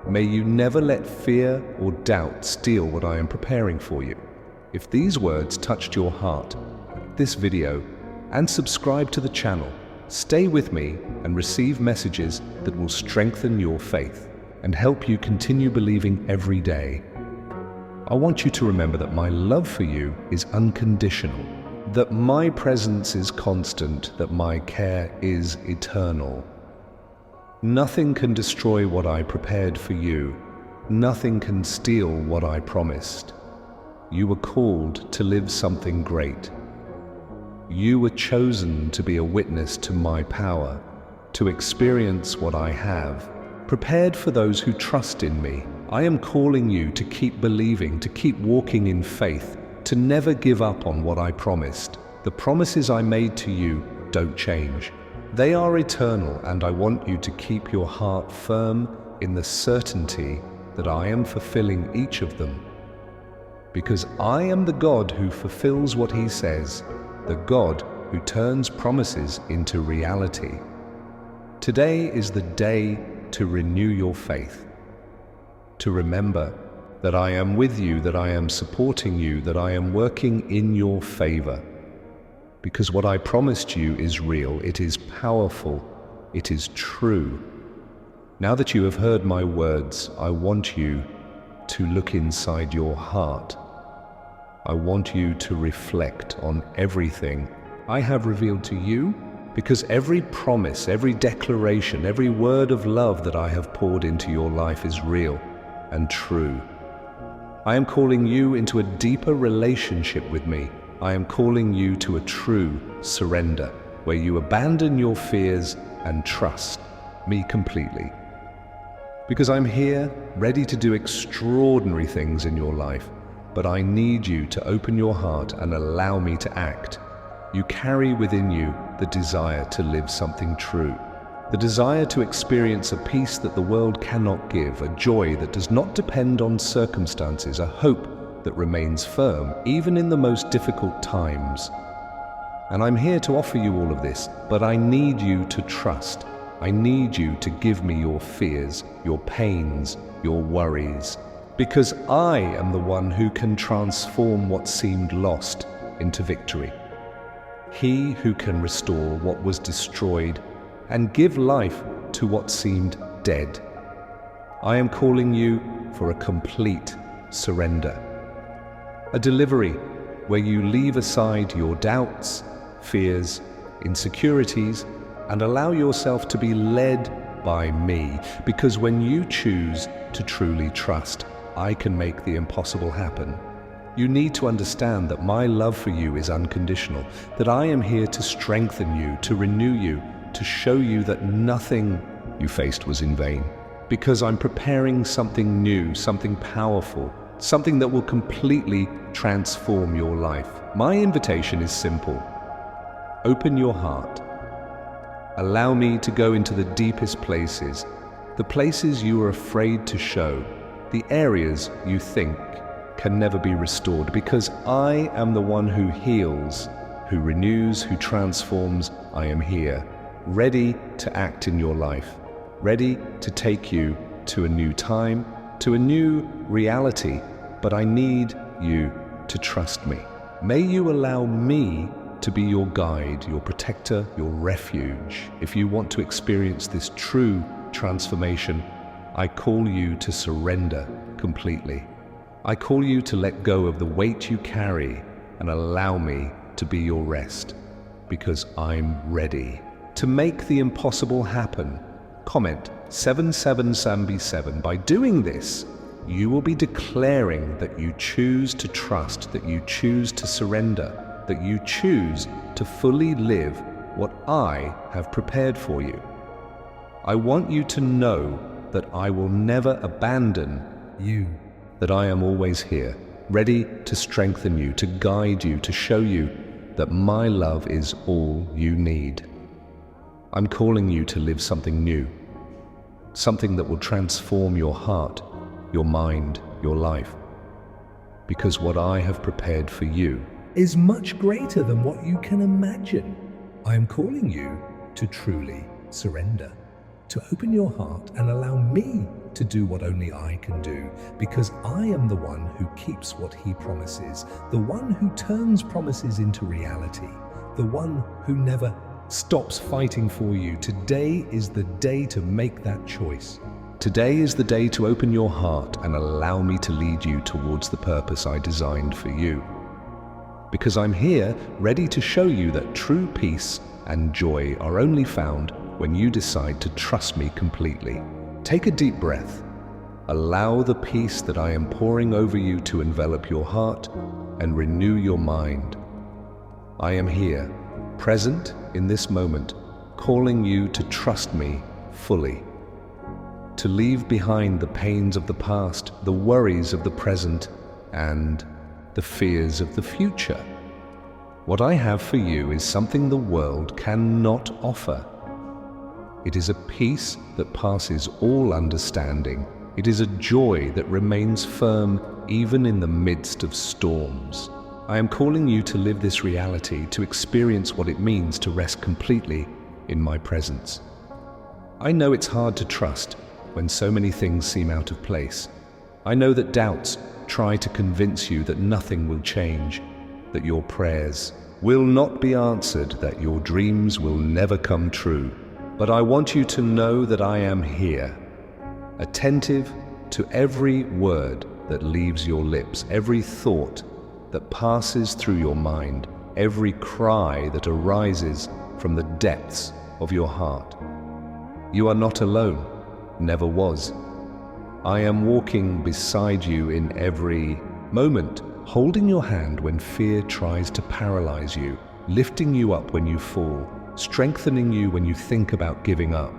May you never let fear or doubt steal what I am preparing for you. If these words touched your heart, this video, and subscribe to the channel, stay with me and receive messages that will strengthen your faith and help you continue believing every day. I want you to remember that my love for you is unconditional, that my presence is constant, that my care is eternal. Nothing can destroy what I prepared for you. Nothing can steal what I promised. You were called to live something great. You were chosen to be a witness to my power, to experience what I have, prepared for those who trust in me. I am calling you to keep believing, to keep walking in faith, to never give up on what I promised. The promises I made to you don't change. They are eternal, and I want you to keep your heart firm in the certainty that I am fulfilling each of them. Because I am the God who fulfills what he says, the God who turns promises into reality. Today is the day to renew your faith, to remember that I am with you, that I am supporting you, that I am working in your favor. Because what I promised you is real, it is powerful, it is true. Now that you have heard my words, I want you to look inside your heart. I want you to reflect on everything I have revealed to you, because every promise, every declaration, every word of love that I have poured into your life is real and true. I am calling you into a deeper relationship with me. I am calling you to a true surrender, where you abandon your fears and trust me completely. Because I'm here, ready to do extraordinary things in your life, but I need you to open your heart and allow me to act. You carry within you the desire to live something true, the desire to experience a peace that the world cannot give, a joy that does not depend on circumstances, a hope that remains firm even in the most difficult times. And I'm here to offer you all of this, but I need you to trust. I need you to give me your fears, your pains, your worries, because I am the one who can transform what seemed lost into victory. He who can restore what was destroyed and give life to what seemed dead. I am calling you for a complete surrender, a delivery where you leave aside your doubts, fears, insecurities, and allow yourself to be led by me, because when you choose to truly trust, I can make the impossible happen. You need to understand that my love for you is unconditional, that I am here to strengthen you, to renew you, to show you that nothing you faced was in vain. Because I'm preparing something new, something powerful, something that will completely transform your life. My invitation is simple. Open your heart. Allow me to go into the deepest places, the places you are afraid to show, the areas you think can never be restored, because I am the one who heals, who renews, who transforms. I am here, ready to act in your life, ready to take you to a new time, to a new reality, but I need you to trust me. May you allow me to be your guide, your protector, your refuge. If you want to experience this true transformation, I call you to surrender completely. I call you to let go of the weight you carry and allow me to be your rest, because I'm ready to make the impossible happen. Comment 77sambi7. By doing this, you will be declaring that you choose to trust, that you choose to surrender, that you choose to fully live what I have prepared for you. I want you to know that I will never abandon You. that I am always here, ready to strengthen you, to guide you, to show you that my love is all you need. I'm calling you to live something new, something that will transform your heart, your mind, your life. Because what I have prepared for you Is much greater than what you can imagine. I am calling you to truly surrender, to open your heart and allow me to do what only I can do, because I am the one who keeps what he promises, the one who turns promises into reality, the one who never stops fighting for you. Today is the day to make that choice. Today is the day to open your heart and allow me to lead you towards the purpose I designed for you. Because I'm here, ready to show you that true peace and joy are only found when you decide to trust me completely. Take a deep breath. Allow the peace that I am pouring over you to envelop your heart and renew your mind. I am here, present in this moment, calling you to trust me fully, to leave behind the pains of the past, the worries of the present, and the fears of the future. What I have for you is something the world cannot offer. It is a peace that passes all understanding. It is a joy that remains firm even in the midst of storms. I am calling you to live this reality, to experience what it means to rest completely in my presence. I know it's hard to trust when so many things seem out of place. I know that doubts try to convince you that nothing will change, that your prayers will not be answered, that your dreams will never come true. But I want you to know that I am here, attentive to every word that leaves your lips, every thought that passes through your mind, every cry that arises from the depths of your heart. You are not alone, never was. I am walking beside you in every moment, holding your hand when fear tries to paralyze you, lifting you up when you fall, strengthening you when you think about giving up.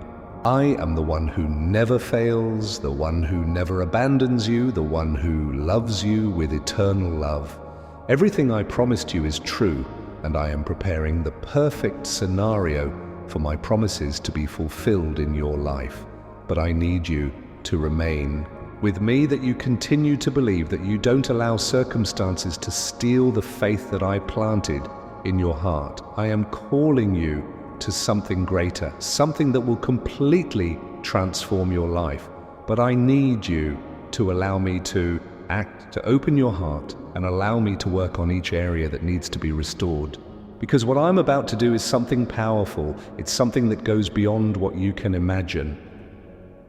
I am the one who never fails, the one who never abandons you, the one who loves you with eternal love. Everything I promised you is true, and I am preparing the perfect scenario for my promises to be fulfilled in your life. But I need you to remain with me, that you continue to believe, that you don't allow circumstances to steal the faith that I planted in your heart. I am calling you to something greater, something that will completely transform your life. But I need you to allow me to act, to open your heart and allow me to work on each area that needs to be restored. Because what I'm about to do is something powerful. It's something that goes beyond what you can imagine.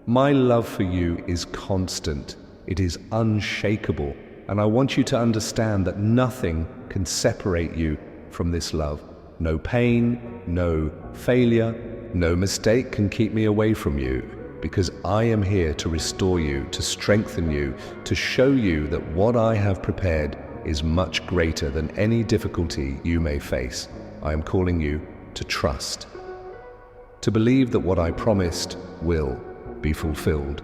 My love for you is constant. It is unshakable. And I want you to understand that nothing can separate you from this love. No pain, no failure, no mistake can keep me away from you, because I am here to restore you, to strengthen you, to show you that what I have prepared is much greater than any difficulty you may face. I am calling you to trust, to believe that what I promised will be fulfilled,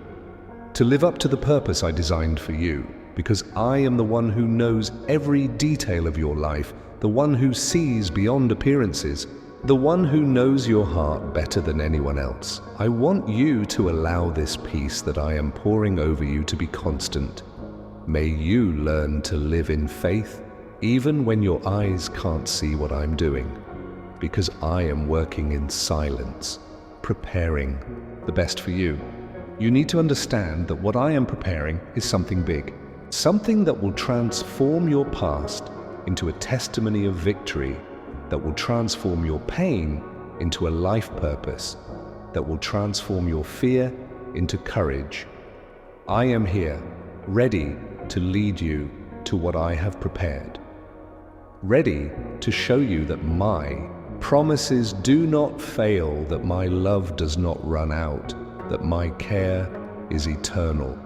to live up to the purpose I designed for you, because I am the one who knows every detail of your life, the one who sees beyond appearances, the one who knows your heart better than anyone else. I want you to allow this peace that I am pouring over you to be constant, May you learn to live in faith even when your eyes can't see what I'm doing, because I am working in silence, preparing the best for you. You need to understand that what I am preparing is something big, something that will transform your past into a testimony of victory, that will transform your pain into a life purpose, that will transform your fear into courage. I am here, ready to lead you to what I have prepared, ready to show you that my promises do not fail, that my love does not run out, that my care is eternal.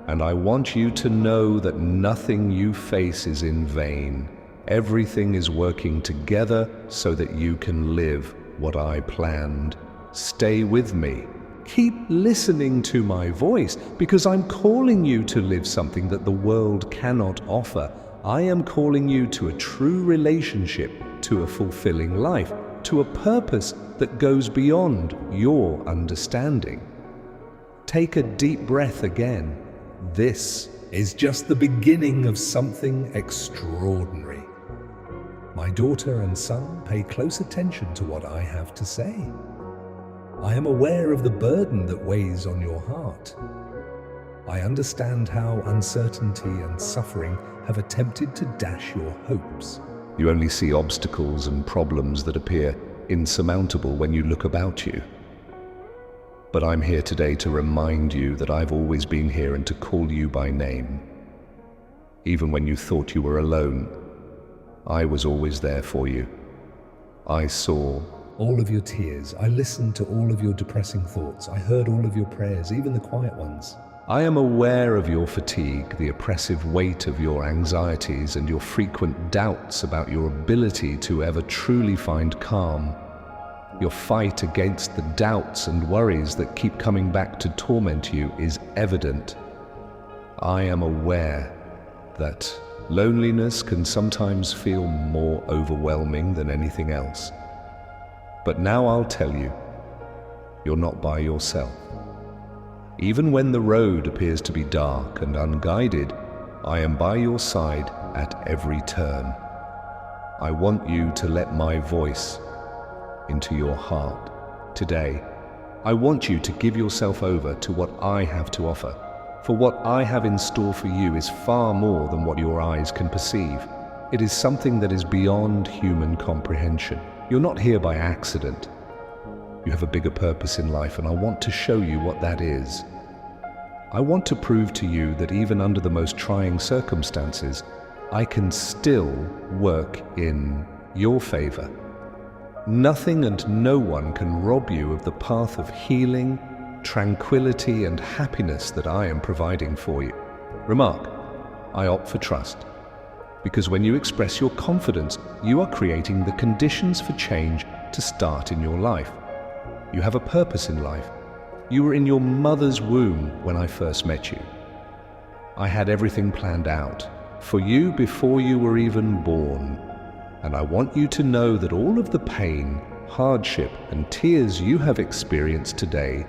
And I want you to know that nothing you face is in vain. Everything is working together so that you can live what I planned. Stay with me. Keep listening to my voice, because I'm calling you to live something that the world cannot offer. I am calling you to a true relationship, to a fulfilling life, to a purpose that goes beyond your understanding. Take a deep breath again. This is just the beginning of something extraordinary. My daughter and son, pay close attention to what I have to say. I am aware of the burden that weighs on your heart. I understand how uncertainty and suffering have attempted to dash your hopes. You only see obstacles and problems that appear insurmountable when you look about you. But I'm here today to remind you that I've always been here and to call you by name. Even when you thought you were alone, I was always there for you. I saw all of your tears. I listened to all of your depressing thoughts. I heard all of your prayers, even the quiet ones. I am aware of your fatigue, the oppressive weight of your anxieties, and your frequent doubts about your ability to ever truly find calm. Your fight against the doubts and worries that keep coming back to torment you is evident. I am aware that loneliness can sometimes feel more overwhelming than anything else. But now I'll tell you, you're not by yourself. Even when the road appears to be dark and unguided, I am by your side at every turn. I want you to let my voice into your heart. Today, I want you to give yourself over to what I have to offer. For what I have in store for you is far more than what your eyes can perceive. It is something that is beyond human comprehension. You're not here by accident. You have a bigger purpose in life, and I want to show you what that is. I want to prove to you that even under the most trying circumstances, I can still work in your favor. Nothing and no one can rob you of the path of healing, tranquility, and happiness that I am providing for you. Remark, I opt for trust, because when you express your confidence, you are creating the conditions for change to start in your life. You have a purpose in life. You were in your mother's womb when I first met you. I had everything planned out for you before you were even born. And I want you to know that all of the pain, hardship, and tears you have experienced today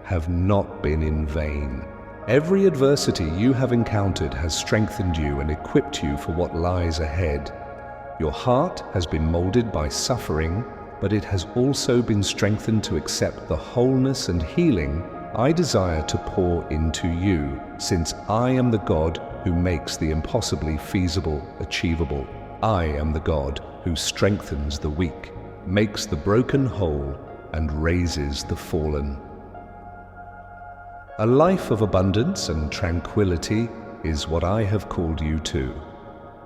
have not been in vain. Every adversity you have encountered has strengthened you and equipped you for what lies ahead. Your heart has been molded by suffering, but it has also been strengthened to accept the wholeness and healing I desire to pour into you, since I am the God who makes the impossibly feasible achievable. I am the God who strengthens the weak, makes the broken whole, and raises the fallen. A life of abundance and tranquility is what I have called you to.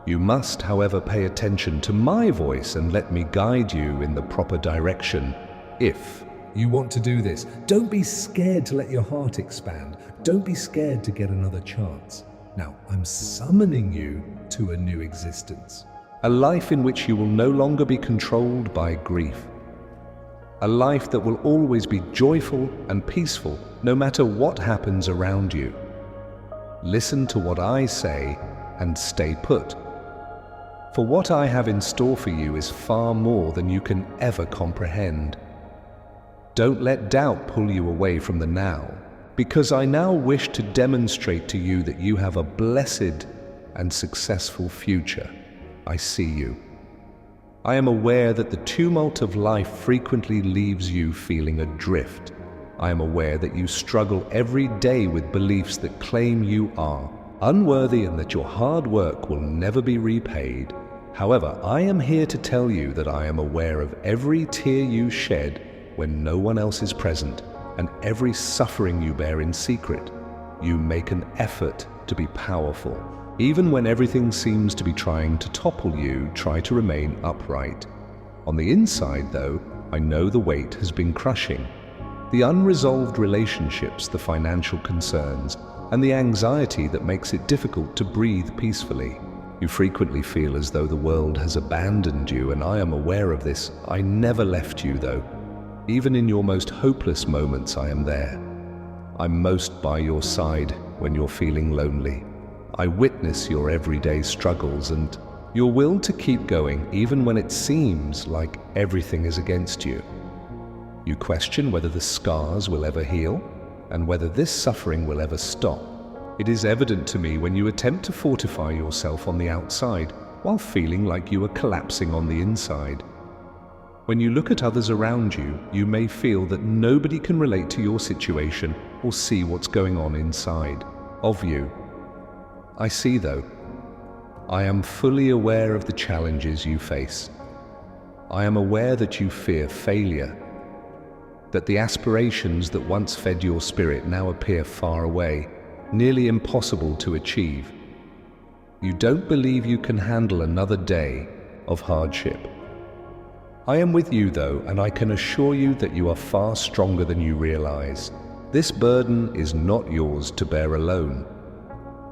You must, however, pay attention to my voice and let me guide you in the proper direction. If you want to do this, don't be scared to let your heart expand. Don't be scared to get another chance. Now, I'm summoning you to a new existence. A life in which you will no longer be controlled by grief. A life that will always be joyful and peaceful, no matter what happens around you. Listen to what I say and stay put. For what I have in store for you is far more than you can ever comprehend. Don't let doubt pull you away from the now. because I now wish to demonstrate to you that you have a blessed and successful future. I see you. I am aware that the tumult of life frequently leaves you feeling adrift. I am aware that you struggle every day with beliefs that claim you are unworthy and that your hard work will never be repaid. However, I am here to tell you that I am aware of every tear you shed when no one else is present, and every suffering you bear in secret. You make an effort to be powerful. Even when everything seems to be trying to topple you, try to remain upright. On the inside, though, I know the weight has been crushing. The unresolved relationships, the financial concerns, and the anxiety that makes it difficult to breathe peacefully. You frequently feel as though the world has abandoned you, and I am aware of this. I never left you, though. Even in your most hopeless moments, I am there. I'm most by your side when you're feeling lonely. I witness your everyday struggles and your will to keep going even when it seems like everything is against you. You question whether the scars will ever heal and whether this suffering will ever stop. It is evident to me when you attempt to fortify yourself on the outside while feeling like you are collapsing on the inside. When you look at others around you, you may feel that nobody can relate to your situation or see what's going on inside of you. I see, though. I am fully aware of the challenges you face. I am aware that you fear failure, that the aspirations that once fed your spirit now appear far away, nearly impossible to achieve. You don't believe you can handle another day of hardship. I am with you, though, and I can assure you that you are far stronger than you realize. This burden is not yours to bear alone.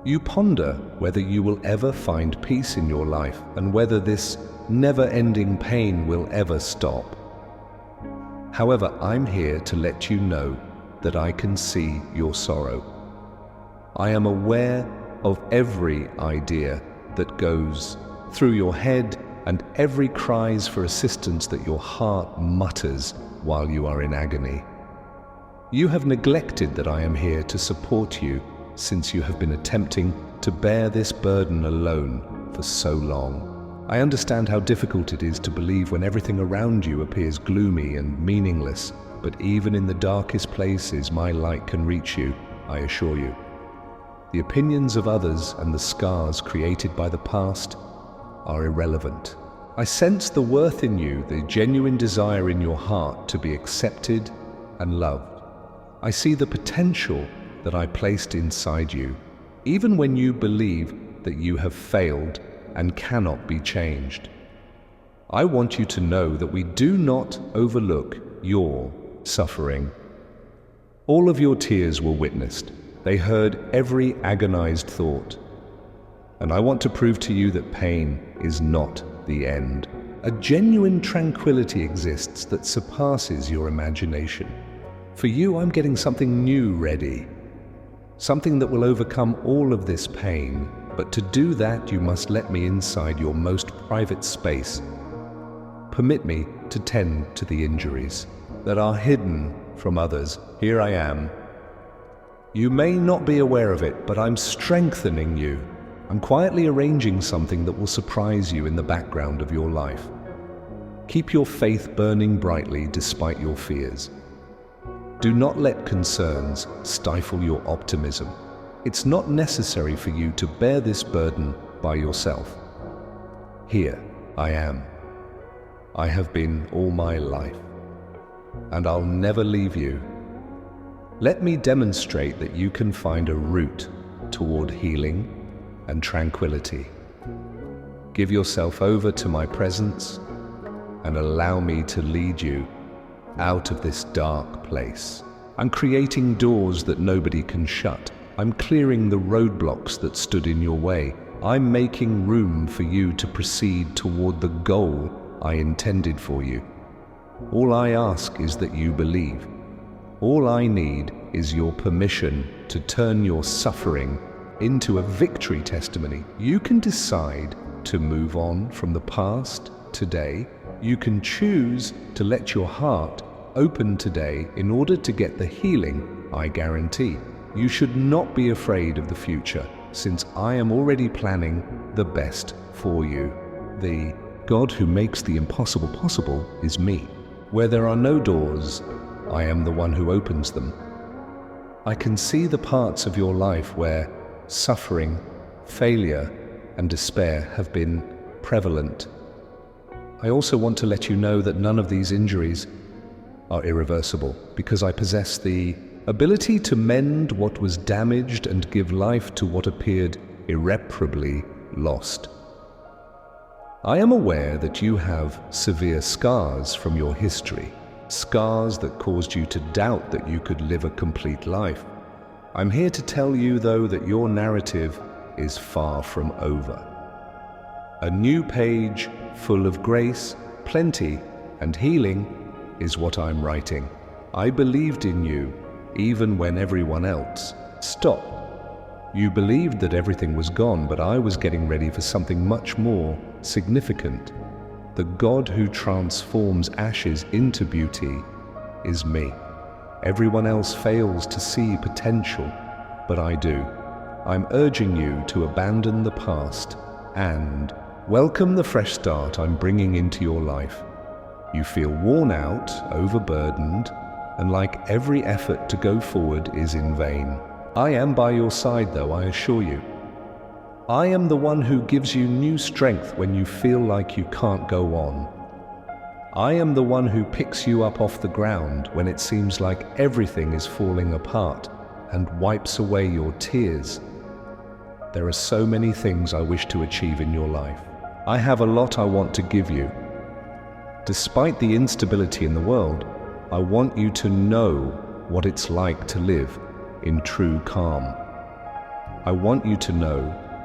You ponder whether you will ever find peace in your life and whether this never-ending pain will ever stop. However, I'm here to let you know that I can see your sorrow. I am aware of every idea that goes through your head and every cries for assistance that your heart mutters while you are in agony. You have neglected that I am here to support you since you have been attempting to bear this burden alone for so long. I understand how difficult it is to believe when everything around you appears gloomy and meaningless, but even in the darkest places my light can reach you, I assure you. The opinions of others and the scars created by the past are irrelevant. I sense the worth in you, the genuine desire in your heart to be accepted and loved. I see the potential that I placed inside you, even when you believe that you have failed and cannot be changed. I want you to know that we do not overlook your suffering. All of your tears were witnessed. They heard every agonized thought. And I want to prove to you that pain is not the end. A genuine tranquility exists that surpasses your imagination. For you, I'm getting something new ready. Something that will overcome all of this pain. But to do that, you must let me inside your most private space. Permit me to tend to the injuries that are hidden from others. Here I am. You may not be aware of it, but I'm strengthening you. I'm quietly arranging something that will surprise you in the background of your life. Keep your faith burning brightly despite your fears. Do not let concerns stifle your optimism. It's not necessary for you to bear this burden by yourself. Here I am. I have been all my life, and I'll never leave you. Let me demonstrate that you can find a route toward healing and tranquility. Give yourself over to my presence and allow me to lead you out of this dark place. I'm creating doors that nobody can shut. I'm clearing the roadblocks that stood in your way. I'm making room for you to proceed toward the goal I intended for you. All I ask is that you believe. All I need is your permission to turn your suffering into a victory testimony. You can decide to move on from the past today. You can choose to let your heart open today in order to get the healing I guarantee. You should not be afraid of the future, since I am already planning the best for you. The God who makes the impossible possible is me. Where there are no doors, I am the one who opens them. I can see the parts of your life where suffering, failure, and despair have been prevalent. I also want to let you know that none of these injuries are irreversible, because I possess the ability to mend what was damaged and give life to what appeared irreparably lost. I am aware that you have severe scars from your history, scars that caused you to doubt that you could live a complete life. I'm here to tell you, though, that your narrative is far from over. A new page full of grace, plenty, and healing is what I'm writing. I believed in you even when everyone else stopped. You believed that everything was gone, but I was getting ready for something much more significant. The God who transforms ashes into beauty is me. Everyone else fails to see potential, but I do. I'm urging you to abandon the past and welcome the fresh start I'm bringing into your life. You feel worn out, overburdened, and like every effort to go forward is in vain. I am by your side, though, I assure you. I am the one who gives you new strength when you feel like you can't go on. I am the one who picks you up off the ground when it seems like everything is falling apart and wipes away your tears. There are so many things I wish to achieve in your life. I have a lot I want to give you. Despite the instability in the world, I want you to know what it's like to live in true calm. I want you to know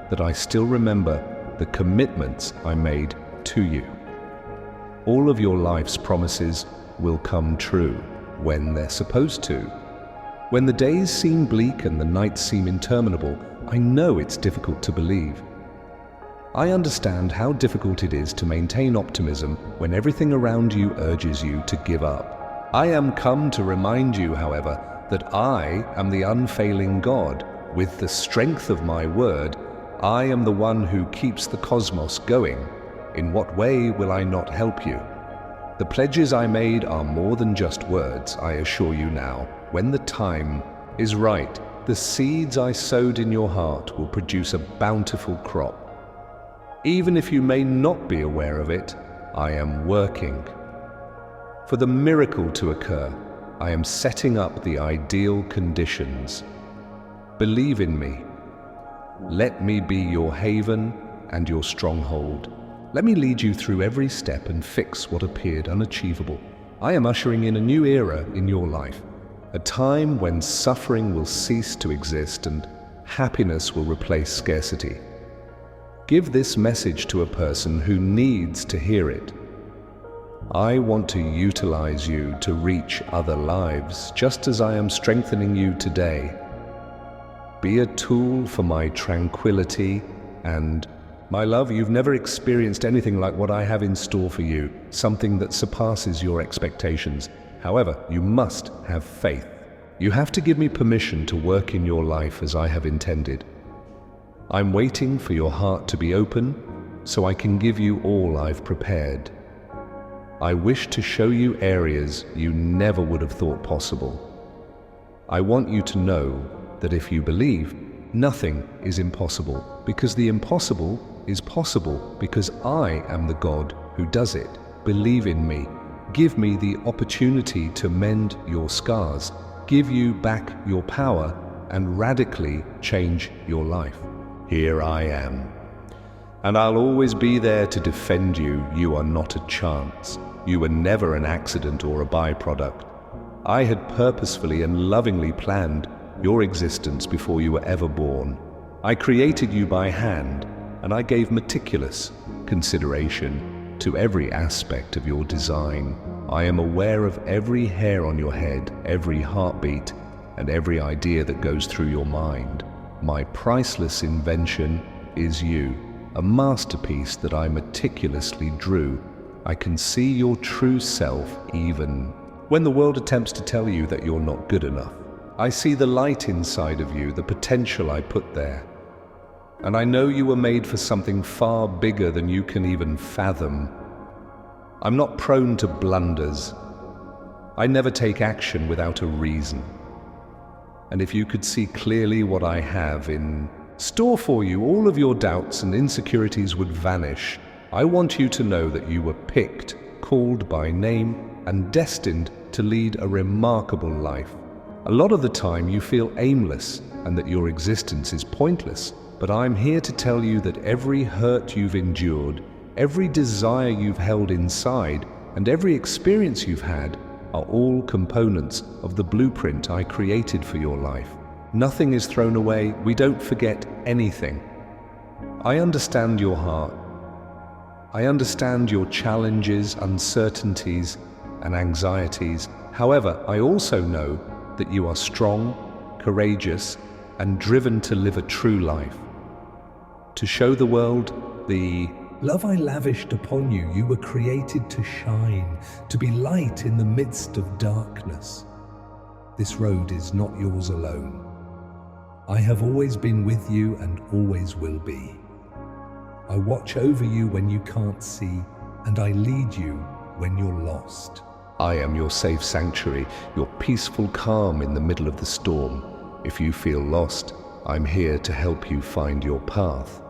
that I still remember the commitments I made to you. All of your life's promises will come true when they're supposed to. When the days seem bleak and the nights seem interminable, I know it's difficult to believe. I understand how difficult it is to maintain optimism when everything around you urges you to give up. I am come to remind you, however, that I am the unfailing God. With the strength of my word, I am the one who keeps the cosmos going. In what way will I not help you? The pledges I made are more than just words, I assure you now. When the time is right, the seeds I sowed in your heart will produce a bountiful crop. Even if you may not be aware of it, I am working. For the miracle to occur, I am setting up the ideal conditions. Believe in me. Let me be your haven and your stronghold. Let me lead you through every step and fix what appeared unachievable. I am ushering in a new era in your life, a time when suffering will cease to exist and happiness will replace scarcity. Give this message to a person who needs to hear it. I want to utilize you to reach other lives, just as I am strengthening you today. Be a tool for my tranquility and my love. You've never experienced anything like what I have in store for you, something that surpasses your expectations. However, you must have faith. You have to give me permission to work in your life as I have intended. I'm waiting for your heart to be open so I can give you all I've prepared. I wish to show you areas you never would have thought possible. I want you to know that if you believe, nothing is impossible, because the impossible is possible because I am the God who does it. Believe in me. Give me the opportunity to mend your scars, give you back your power, and radically change your life. Here I am. And I'll always be there to defend you. You are not a chance. You were never an accident or a byproduct. I had purposefully and lovingly planned your existence before you were ever born. I created you by hand, and I gave meticulous consideration to every aspect of your design. I am aware of every hair on your head, every heartbeat, and every idea that goes through your mind. My priceless invention is you, a masterpiece that I meticulously drew. I can see your true self even when the world attempts to tell you that you're not good enough. I see the light inside of you, the potential I put there. And I know you were made for something far bigger than you can even fathom. I'm not prone to blunders. I never take action without a reason. And if you could see clearly what I have in store for you, all of your doubts and insecurities would vanish. I want you to know that you were picked, called by name, and destined to lead a remarkable life. A lot of the time you feel aimless and that your existence is pointless, but I'm here to tell you that every hurt you've endured, every desire you've held inside, and every experience you've had are all components of the blueprint I created for your life. Nothing is thrown away. We don't forget anything. I understand your heart. I understand your challenges, uncertainties, and anxieties. However, I also know that you are strong, courageous, and driven to live a true life. To show the world the love I lavished upon you. You were created to shine, to be light in the midst of darkness. This road is not yours alone. I have always been with you and always will be. I watch over you when you can't see, and I lead you when you're lost. I am your safe sanctuary, your peaceful calm in the middle of the storm. If you feel lost, I'm here to help you find your path.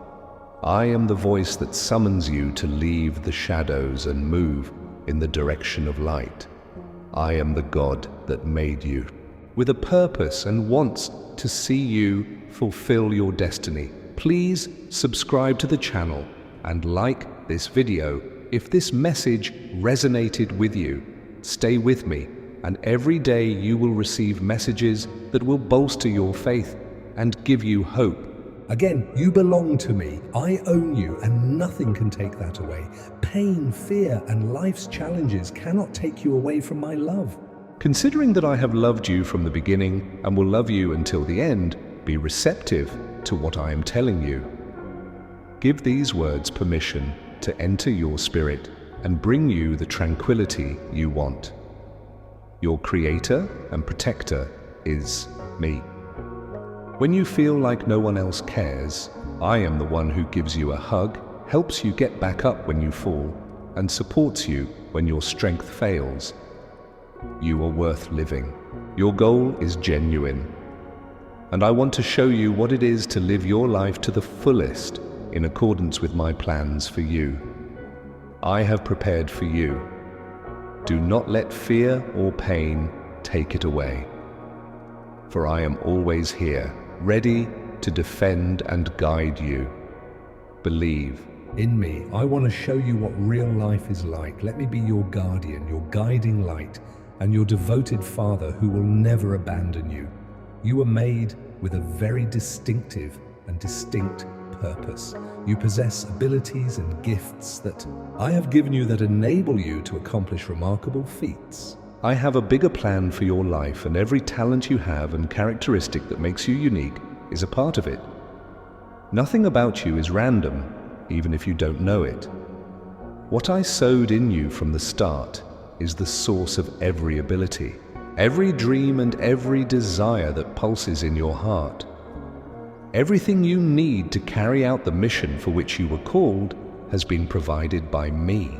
I am the voice that summons you to leave the shadows and move in the direction of light. I am the God that made you, with a purpose and wants to see you fulfill your destiny. Please subscribe to the channel and like this video if this message resonated with you. Stay with me, and every day you will receive messages that will bolster your faith and give you hope. Again, you belong to me. I own you, and nothing can take that away. Pain, fear, and life's challenges cannot take you away from my love. Considering that I have loved you from the beginning and will love you until the end, be receptive to what I am telling you. Give these words permission to enter your spirit and bring you the tranquility you want. Your creator and protector is me. When you feel like no one else cares, I am the one who gives you a hug, helps you get back up when you fall, and supports you when your strength fails. You are worth living. Your goal is genuine. And I want to show you what it is to live your life to the fullest in accordance with my plans for you. I have prepared for you. Do not let fear or pain take it away. For I am always here, ready to defend and guide you. Believe in me. I want to show you what real life is like. Let me be your guardian, your guiding light, and your devoted father who will never abandon you. You were made with a very distinctive and distinct purpose. You possess abilities and gifts that I have given you that enable you to accomplish remarkable feats. I have a bigger plan for your life, and every talent you have and characteristic that makes you unique is a part of it. Nothing about you is random, even if you don't know it. What I sowed in you from the start is the source of every ability, every dream and every desire that pulses in your heart. Everything you need to carry out the mission for which you were called has been provided by me.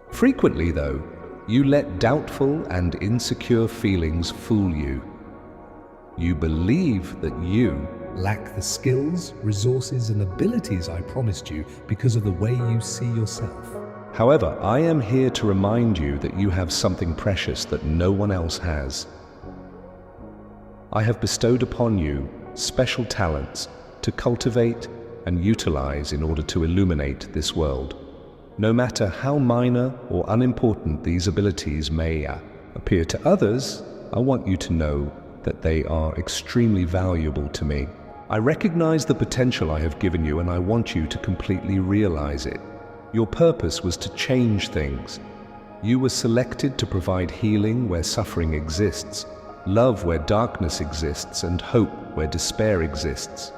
Frequently, though, you let doubtful and insecure feelings fool you. You believe that you lack the skills, resources, and abilities I promised you because of the way you see yourself. However, I am here to remind you that you have something precious that no one else has. I have bestowed upon you special talents to cultivate and utilize in order to illuminate this world. No matter how minor or unimportant these abilities may appear to others, I want you to know that they are extremely valuable to me. I recognize the potential I have given you, and I want you to completely realize it. Your purpose was to change things. You were selected to provide healing where suffering exists, love where darkness exists, and hope where despair exists.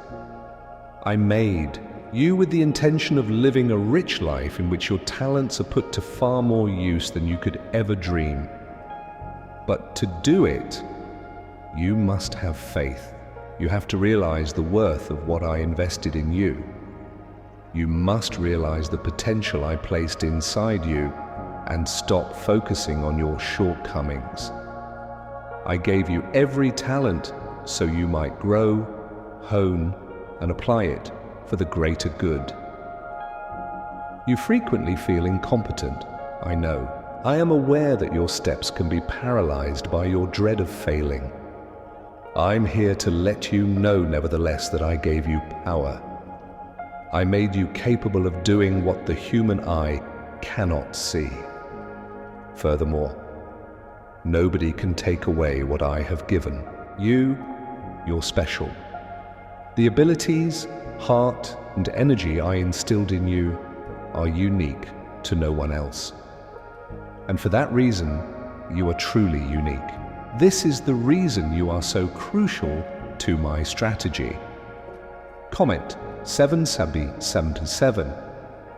I made you with the intention of living a rich life in which your talents are put to far more use than you could ever dream. But to do it, You must have faith. You have to realize the worth of what I invested in you. You must realize the potential I placed inside you and stop focusing on your shortcomings. I gave you every talent so you might grow, hone, and apply it for the greater good. You frequently feel incompetent, I know. I am aware that your steps can be paralyzed by your dread of failing. I'm here to let you know, nevertheless, that I gave you power. I made you capable of doing what the human eye cannot see. Furthermore, nobody can take away what I have given. You're special. The abilities, heart, and energy I instilled in you are unique to no one else. And for that reason, you are truly unique. This is the reason you are so crucial to my strategy. Comment 777.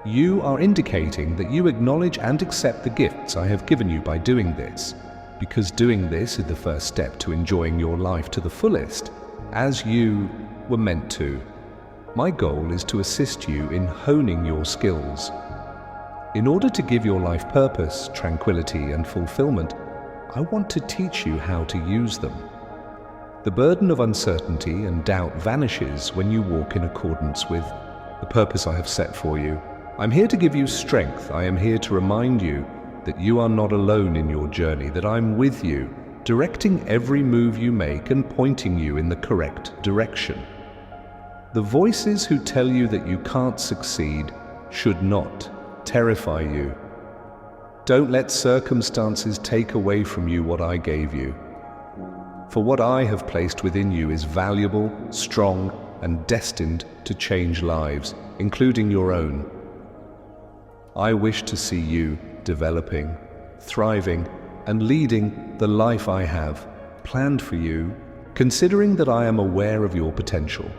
You are indicating that you acknowledge and accept the gifts I have given you by doing this, because doing this is the first step to enjoying your life to the fullest, as you were meant to. My goal is to assist you in honing your skills. In order to give your life purpose, tranquility, and fulfillment, I want to teach you how to use them. The burden of uncertainty and doubt vanishes when you walk in accordance with the purpose I have set for you. I'm here to give you strength. I am here to remind you that you are not alone in your journey, that I'm with you, directing every move you make and pointing you in the correct direction. The voices who tell you that you can't succeed should not terrify you. Don't let circumstances take away from you what I gave you. For what I have placed within you is valuable, strong, and destined to change lives, including your own. I wish to see you developing, thriving, and leading the life I have planned for you, considering that I am aware of your potential.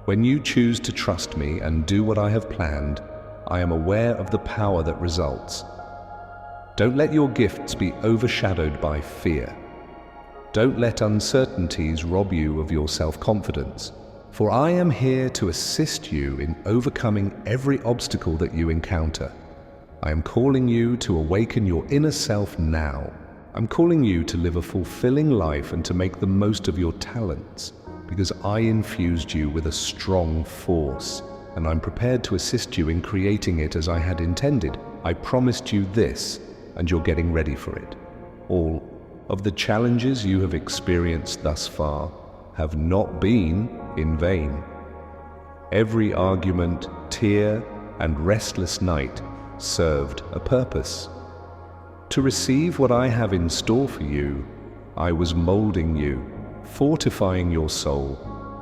When you choose to trust me and do what I have planned, I am aware of the power that results. Don't let your gifts be overshadowed by fear. Don't let uncertainties rob you of your self-confidence, for I am here to assist you in overcoming every obstacle that you encounter. I am calling you to awaken your inner self now. I'm calling you to live a fulfilling life and to make the most of your talents, because I infused you with a strong force, and I'm prepared to assist you in creating it as I had intended. I promised you this, and you're getting ready for it. All of the challenges you have experienced thus far have not been in vain. Every argument, tear, and restless night served a purpose. To receive what I have in store for you, I was molding you, fortifying your soul,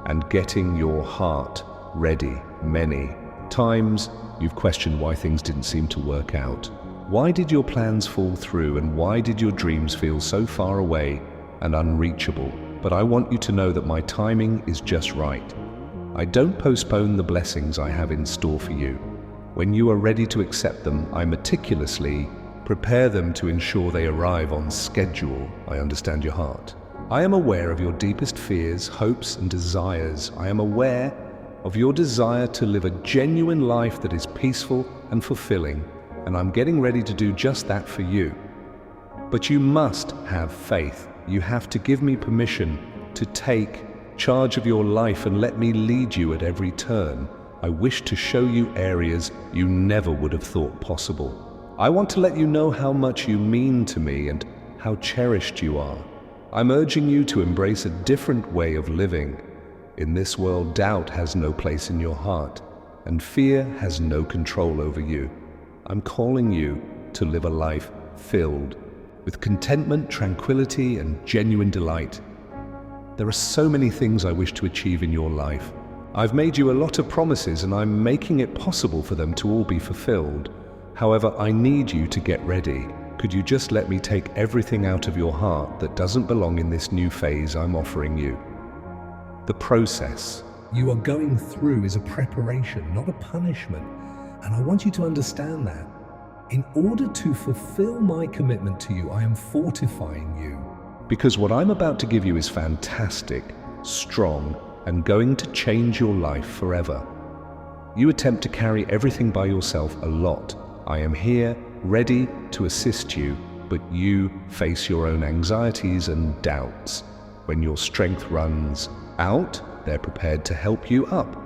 and getting your heart ready. Many times you've questioned why things didn't seem to work out. Why did your plans fall through, and why did your dreams feel so far away and unreachable? But I want you to know that my timing is just right. I don't postpone the blessings I have in store for you. When you are ready to accept them, I meticulously prepare them to ensure they arrive on schedule. I understand your heart. I am aware of your deepest fears, hopes, and desires. I am aware of your desire to live a genuine life that is peaceful and fulfilling, and I'm getting ready to do just that for you. But you must have faith. You have to give me permission to take charge of your life and let me lead you at every turn. I wish to show you areas you never would have thought possible. I want to let you know how much you mean to me and how cherished you are. I'm urging you to embrace a different way of living. In this world, doubt has no place in your heart, and fear has no control over you. I'm calling you to live a life filled with contentment, tranquility, and genuine delight. There are so many things I wish to achieve in your life. I've made you a lot of promises, and I'm making it possible for them to all be fulfilled. However, I need you to get ready. Could you just let me take everything out of your heart that doesn't belong in this new phase I'm offering you? The process you are going through is a preparation, not a punishment. And I want you to understand that. In order to fulfill my commitment to you, I am fortifying you. Because what I'm about to give you is fantastic, strong, and going to change your life forever. You attempt to carry everything by yourself a lot. I am here, ready to assist you, but you face your own anxieties and doubts. When your strength runs out, they're prepared to help you up.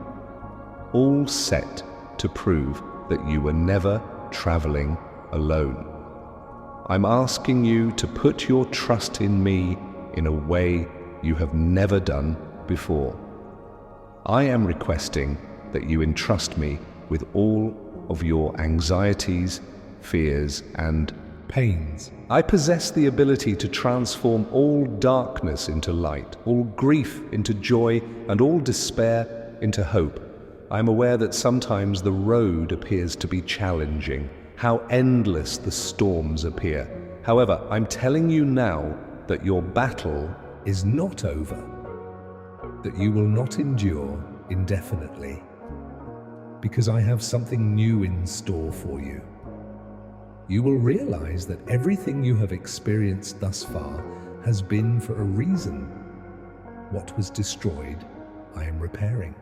All set to prove that you were never traveling alone. I'm asking you to put your trust in me in a way you have never done before. I am requesting that you entrust me with all of your anxieties, fears, and pains. I possess the ability to transform all darkness into light, all grief into joy, and all despair into hope. I am aware that sometimes the road appears to be challenging, how endless the storms appear. However, I'm telling you now that your battle is not over, that you will not endure indefinitely, because I have something new in store for you. You will realize that everything you have experienced thus far has been for a reason. What was destroyed, I am repairing.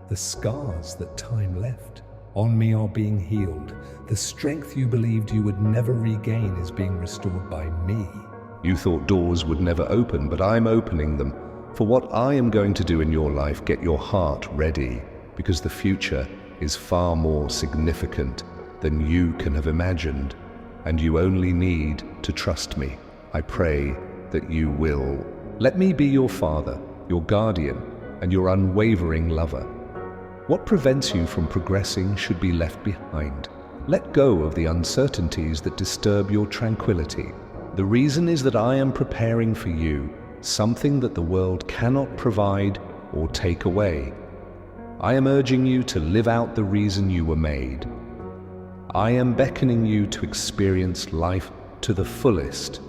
The scars that time left on me are being healed. The strength you believed you would never regain is being restored by me. You thought doors would never open, but I'm opening them. For what I am going to do in your life, get your heart ready, because the future is far more significant than you can have imagined, and you only need to trust me. I pray that you will. Let me be your father, your guardian, and your unwavering lover. What prevents you from progressing should be left behind. Let go of the uncertainties that disturb your tranquility. The reason is that I am preparing for you something that the world cannot provide or take away. I am urging you to live out the reason you were made. I am beckoning you to experience life to the fullest,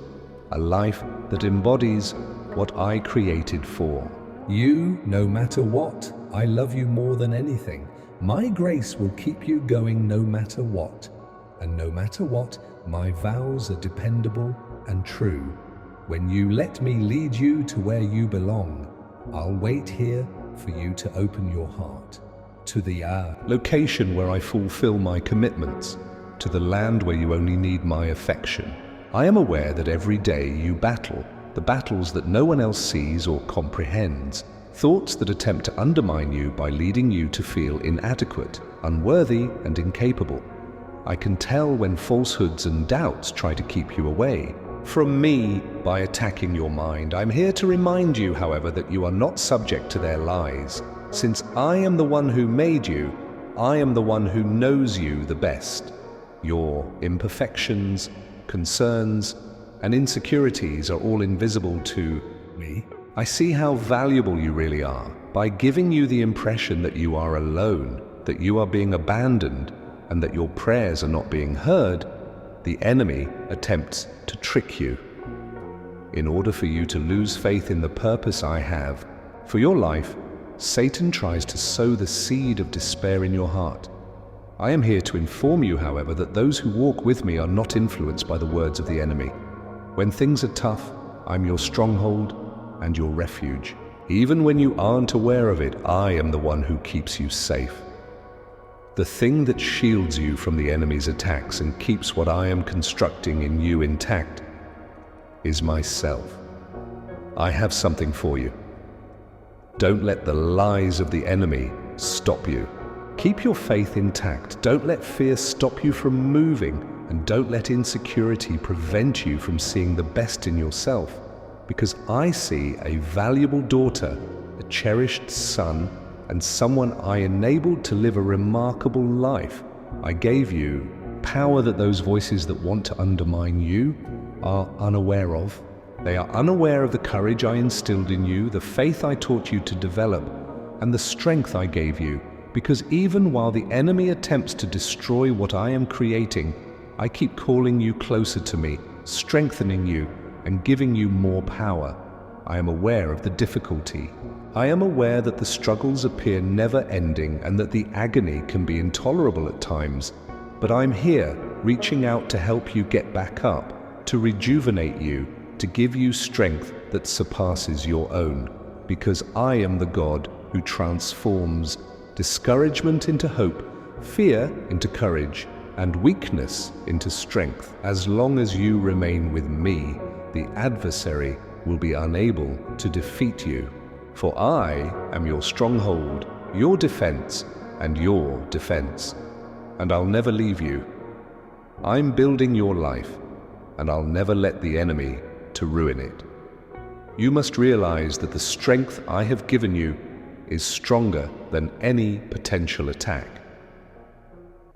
a life that embodies what I created for. You, no matter what, I love you more than anything. My grace will keep you going no matter what. And no matter what, my vows are dependable and true. When you let me lead you to where you belong, I'll wait here for you to open your heart to the location where I fulfill my commitments, to the land where you only need my affection. I am aware that every day you battle the battles that no one else sees or comprehends, thoughts that attempt to undermine you by leading you to feel inadequate, unworthy, and incapable. I can tell when falsehoods and doubts try to keep you away from me by attacking your mind. I'm here to remind you, however, that you are not subject to their lies. Since I am the one who made you, I am the one who knows you the best. Your imperfections, concerns, and insecurities are all invisible to me. I see how valuable you really are. By giving you the impression that you are alone, that you are being abandoned, and that your prayers are not being heard, the enemy attempts to trick you. In order for you to lose faith in the purpose I have for your life, Satan tries to sow the seed of despair in your heart. I am here to inform you, however, that those who walk with me are not influenced by the words of the enemy. When things are tough, I'm your stronghold and your refuge. Even when you aren't aware of it, I am the one who keeps you safe. The thing that shields you from the enemy's attacks and keeps what I am constructing in you intact is myself. I have something for you. Don't let the lies of the enemy stop you. Keep your faith intact. Don't let fear stop you from moving, and don't let insecurity prevent you from seeing the best in yourself, because I see a valuable daughter, a cherished son, and someone I enabled to live a remarkable life. I gave you power that those voices that want to undermine you are unaware of. They are unaware of the courage I instilled in you, the faith I taught you to develop, and the strength I gave you, because even while the enemy attempts to destroy what I am creating, I keep calling you closer to me, strengthening you, and giving you more power. I am aware of the difficulty. I am aware that the struggles appear never-ending and that the agony can be intolerable at times. But I'm here, reaching out to help you get back up, to rejuvenate you, to give you strength that surpasses your own, because I am the God who transforms discouragement into hope, fear into courage, and weakness into strength. As long as you remain with me, the adversary will be unable to defeat you. For I am your stronghold, your defense, and your defense. And I'll never leave you. I'm building your life, and I'll never let the enemy to ruin it. You must realize that the strength I have given you is stronger than any potential attack.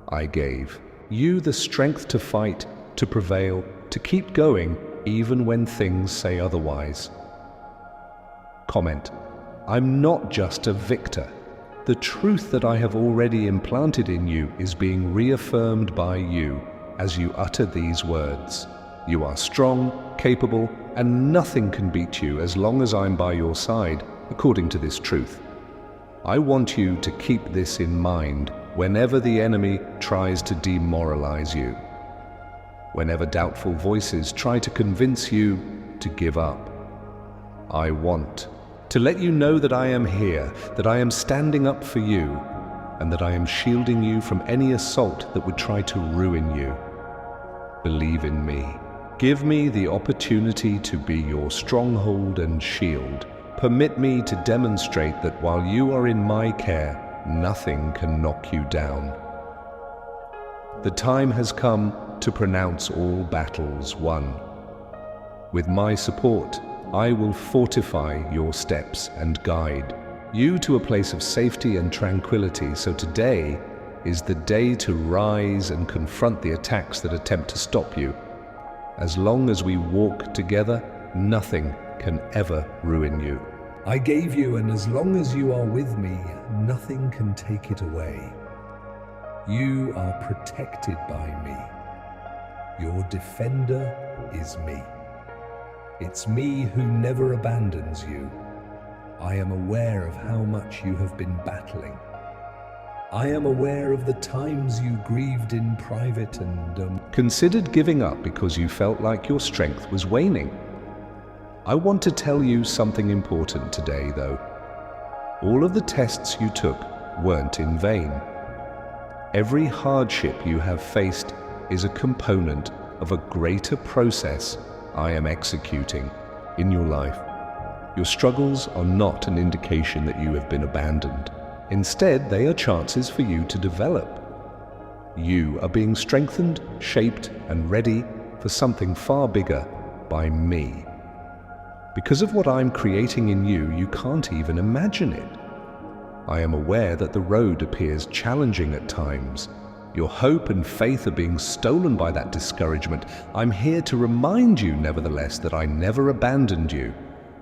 I gave you the strength to fight, to prevail, to keep going, even when things say otherwise. Comment: I'm not just a victor. The truth that I have already implanted in you is being reaffirmed by you as you utter these words. You are strong, capable, and nothing can beat you as long as I'm by your side, according to this truth. I want you to keep this in mind whenever the enemy tries to demoralize you, whenever doubtful voices try to convince you to give up. I want to let you know that I am here, that I am standing up for you, and that I am shielding you from any assault that would try to ruin you. Believe in me. Give me the opportunity to be your stronghold and shield. Permit me to demonstrate that while you are in my care, nothing can knock you down. The time has come to pronounce all battles won. With my support, I will fortify your steps and guide you to a place of safety and tranquility. So today is the day to rise and confront the attacks that attempt to stop you. As long as we walk together, nothing can ever ruin you. I gave you, and as long as you are with me, nothing can take it away. You are protected by me. Your defender is me. It's me who never abandons you. I am aware of how much you have been battling. I am aware of the times you grieved in private and considered giving up because you felt like your strength was waning. I want to tell you something important today, though. All of the tests you took weren't in vain. Every hardship you have faced is a component of a greater process I am executing in your life. Your struggles are not an indication that you have been abandoned. Instead, they are chances for you to develop. You are being strengthened, shaped, and ready for something far bigger by me. Because of what I'm creating in you, you can't even imagine it. I am aware that the road appears challenging at times. Your hope and faith are being stolen by that discouragement. I'm here to remind you, nevertheless, that I never abandoned you,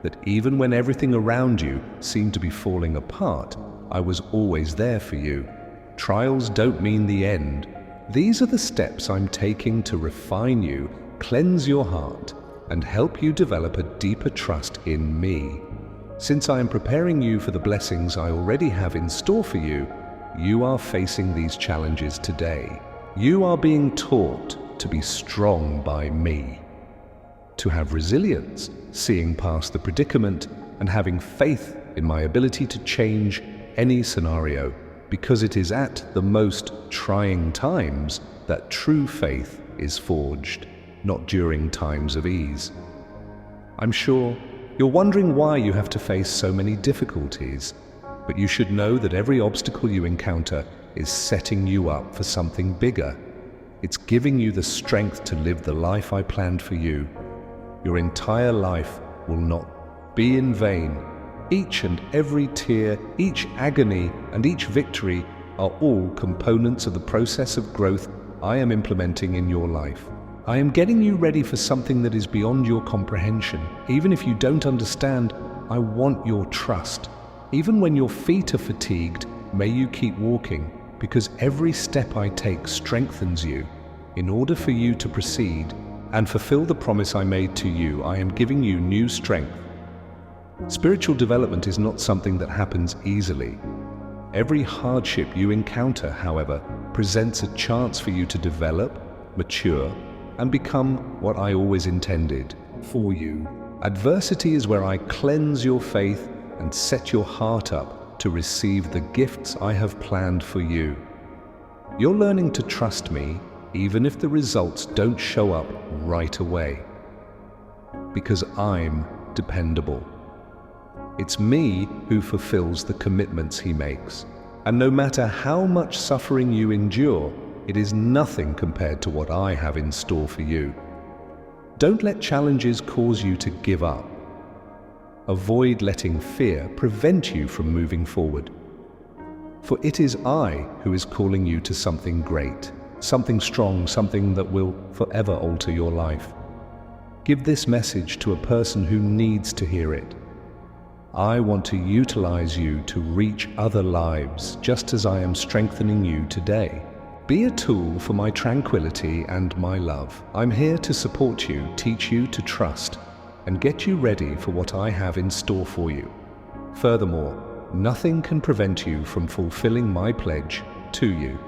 that even when everything around you seemed to be falling apart, I was always there for you. Trials don't mean the end. These are the steps I'm taking to refine you, cleanse your heart, and help you develop a deeper trust in me. Since I am preparing you for the blessings I already have in store for you, you are facing these challenges today. You are being taught to be strong by me, to have resilience, seeing past the predicament, and having faith in my ability to change any scenario, because it is at the most trying times that true faith is forged, not during times of ease. I'm sure you're wondering why you have to face so many difficulties, but you should know that every obstacle you encounter is setting you up for something bigger. It's giving you the strength to live the life I planned for you. Your entire life will not be in vain. Each and every tear, each agony, and each victory are all components of the process of growth I am implementing in your life. I am getting you ready for something that is beyond your comprehension. Even if you don't understand, I want your trust. Even when your feet are fatigued, may you keep walking, because every step I take strengthens you. In order for you to proceed and fulfill the promise I made to you, I am giving you new strength. Spiritual development is not something that happens easily. Every hardship you encounter, however, presents a chance for you to develop, mature, and become what I always intended, for you. Adversity is where I cleanse your faith and set your heart up to receive the gifts I have planned for you. You're learning to trust me even if the results don't show up right away. Because I'm dependable. It's me who fulfills the commitments he makes. And no matter how much suffering you endure, it is nothing compared to what I have in store for you. Don't let challenges cause you to give up. Avoid letting fear prevent you from moving forward. For it is I who is calling you to something great, something strong, something that will forever alter your life. Give this message to a person who needs to hear it. I want to utilize you to reach other lives, just as I am strengthening you today. Be a tool for my tranquility and my love. I'm here to support you, teach you to trust, and get you ready for what I have in store for you. Furthermore, nothing can prevent you from fulfilling my pledge to you.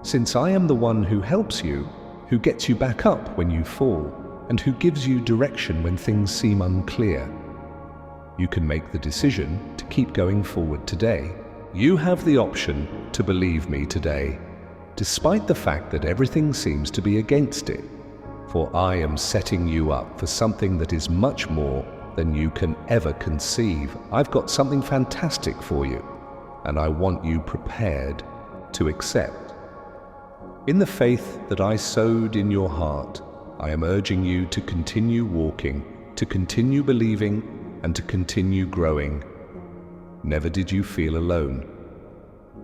Since I am the one who helps you, who gets you back up when you fall, and who gives you direction when things seem unclear, you can make the decision to keep going forward today. You have the option to believe me today, despite the fact that everything seems to be against it. For I am setting you up for something that is much more than you can ever conceive. I've got something fantastic for you, and I want you prepared to accept. In the faith that I sowed in your heart, I am urging you to continue walking, to continue believing, and to continue growing. Never did you feel alone.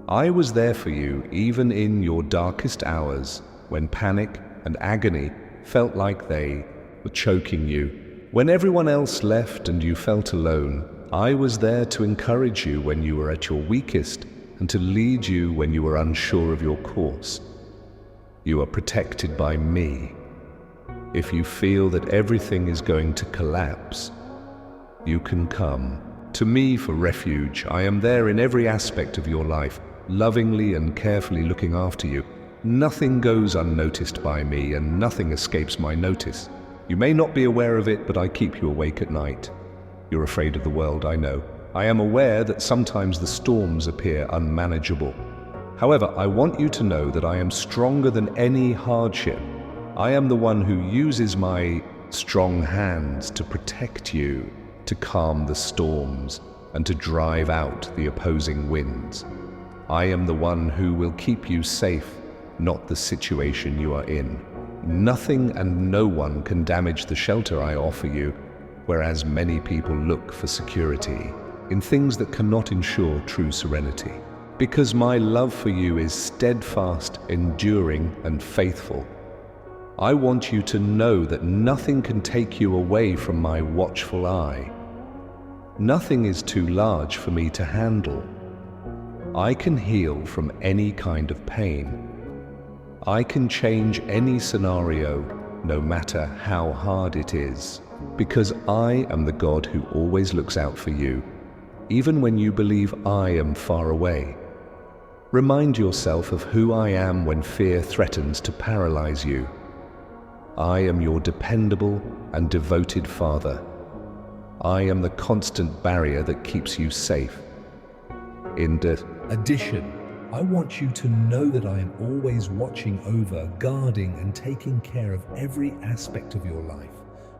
I was there for you even in your darkest hours, when panic and agony felt like they were choking you. When everyone else left and you felt alone, I was there to encourage you when you were at your weakest and to lead you when you were unsure of your course. You are protected by me. If you feel that everything is going to collapse, you can come to me for refuge. I am there in every aspect of your life, lovingly and carefully looking after you. Nothing goes unnoticed by me, and nothing escapes my notice. You may not be aware of it, but I keep you awake at night. You're afraid of the world, I know. I am aware that sometimes the storms appear unmanageable. However, I want you to know that I am stronger than any hardship. I am the one who uses my strong hands to protect you, to calm the storms, and to drive out the opposing winds. I am the one who will keep you safe, not the situation you are in. Nothing and no one can damage the shelter I offer you, whereas many people look for security in things that cannot ensure true serenity. Because my love for you is steadfast, enduring, and faithful. I want you to know that nothing can take you away from my watchful eye. Nothing is too large for me to handle. I can heal from any kind of pain. I can change any scenario, no matter how hard it is, because I am the God who always looks out for you, even when you believe I am far away. Remind yourself of who I am when fear threatens to paralyze you. I am your dependable and devoted Father. I am the constant barrier that keeps you safe. In addition, I want you to know that I am always watching over, guarding, and taking care of every aspect of your life.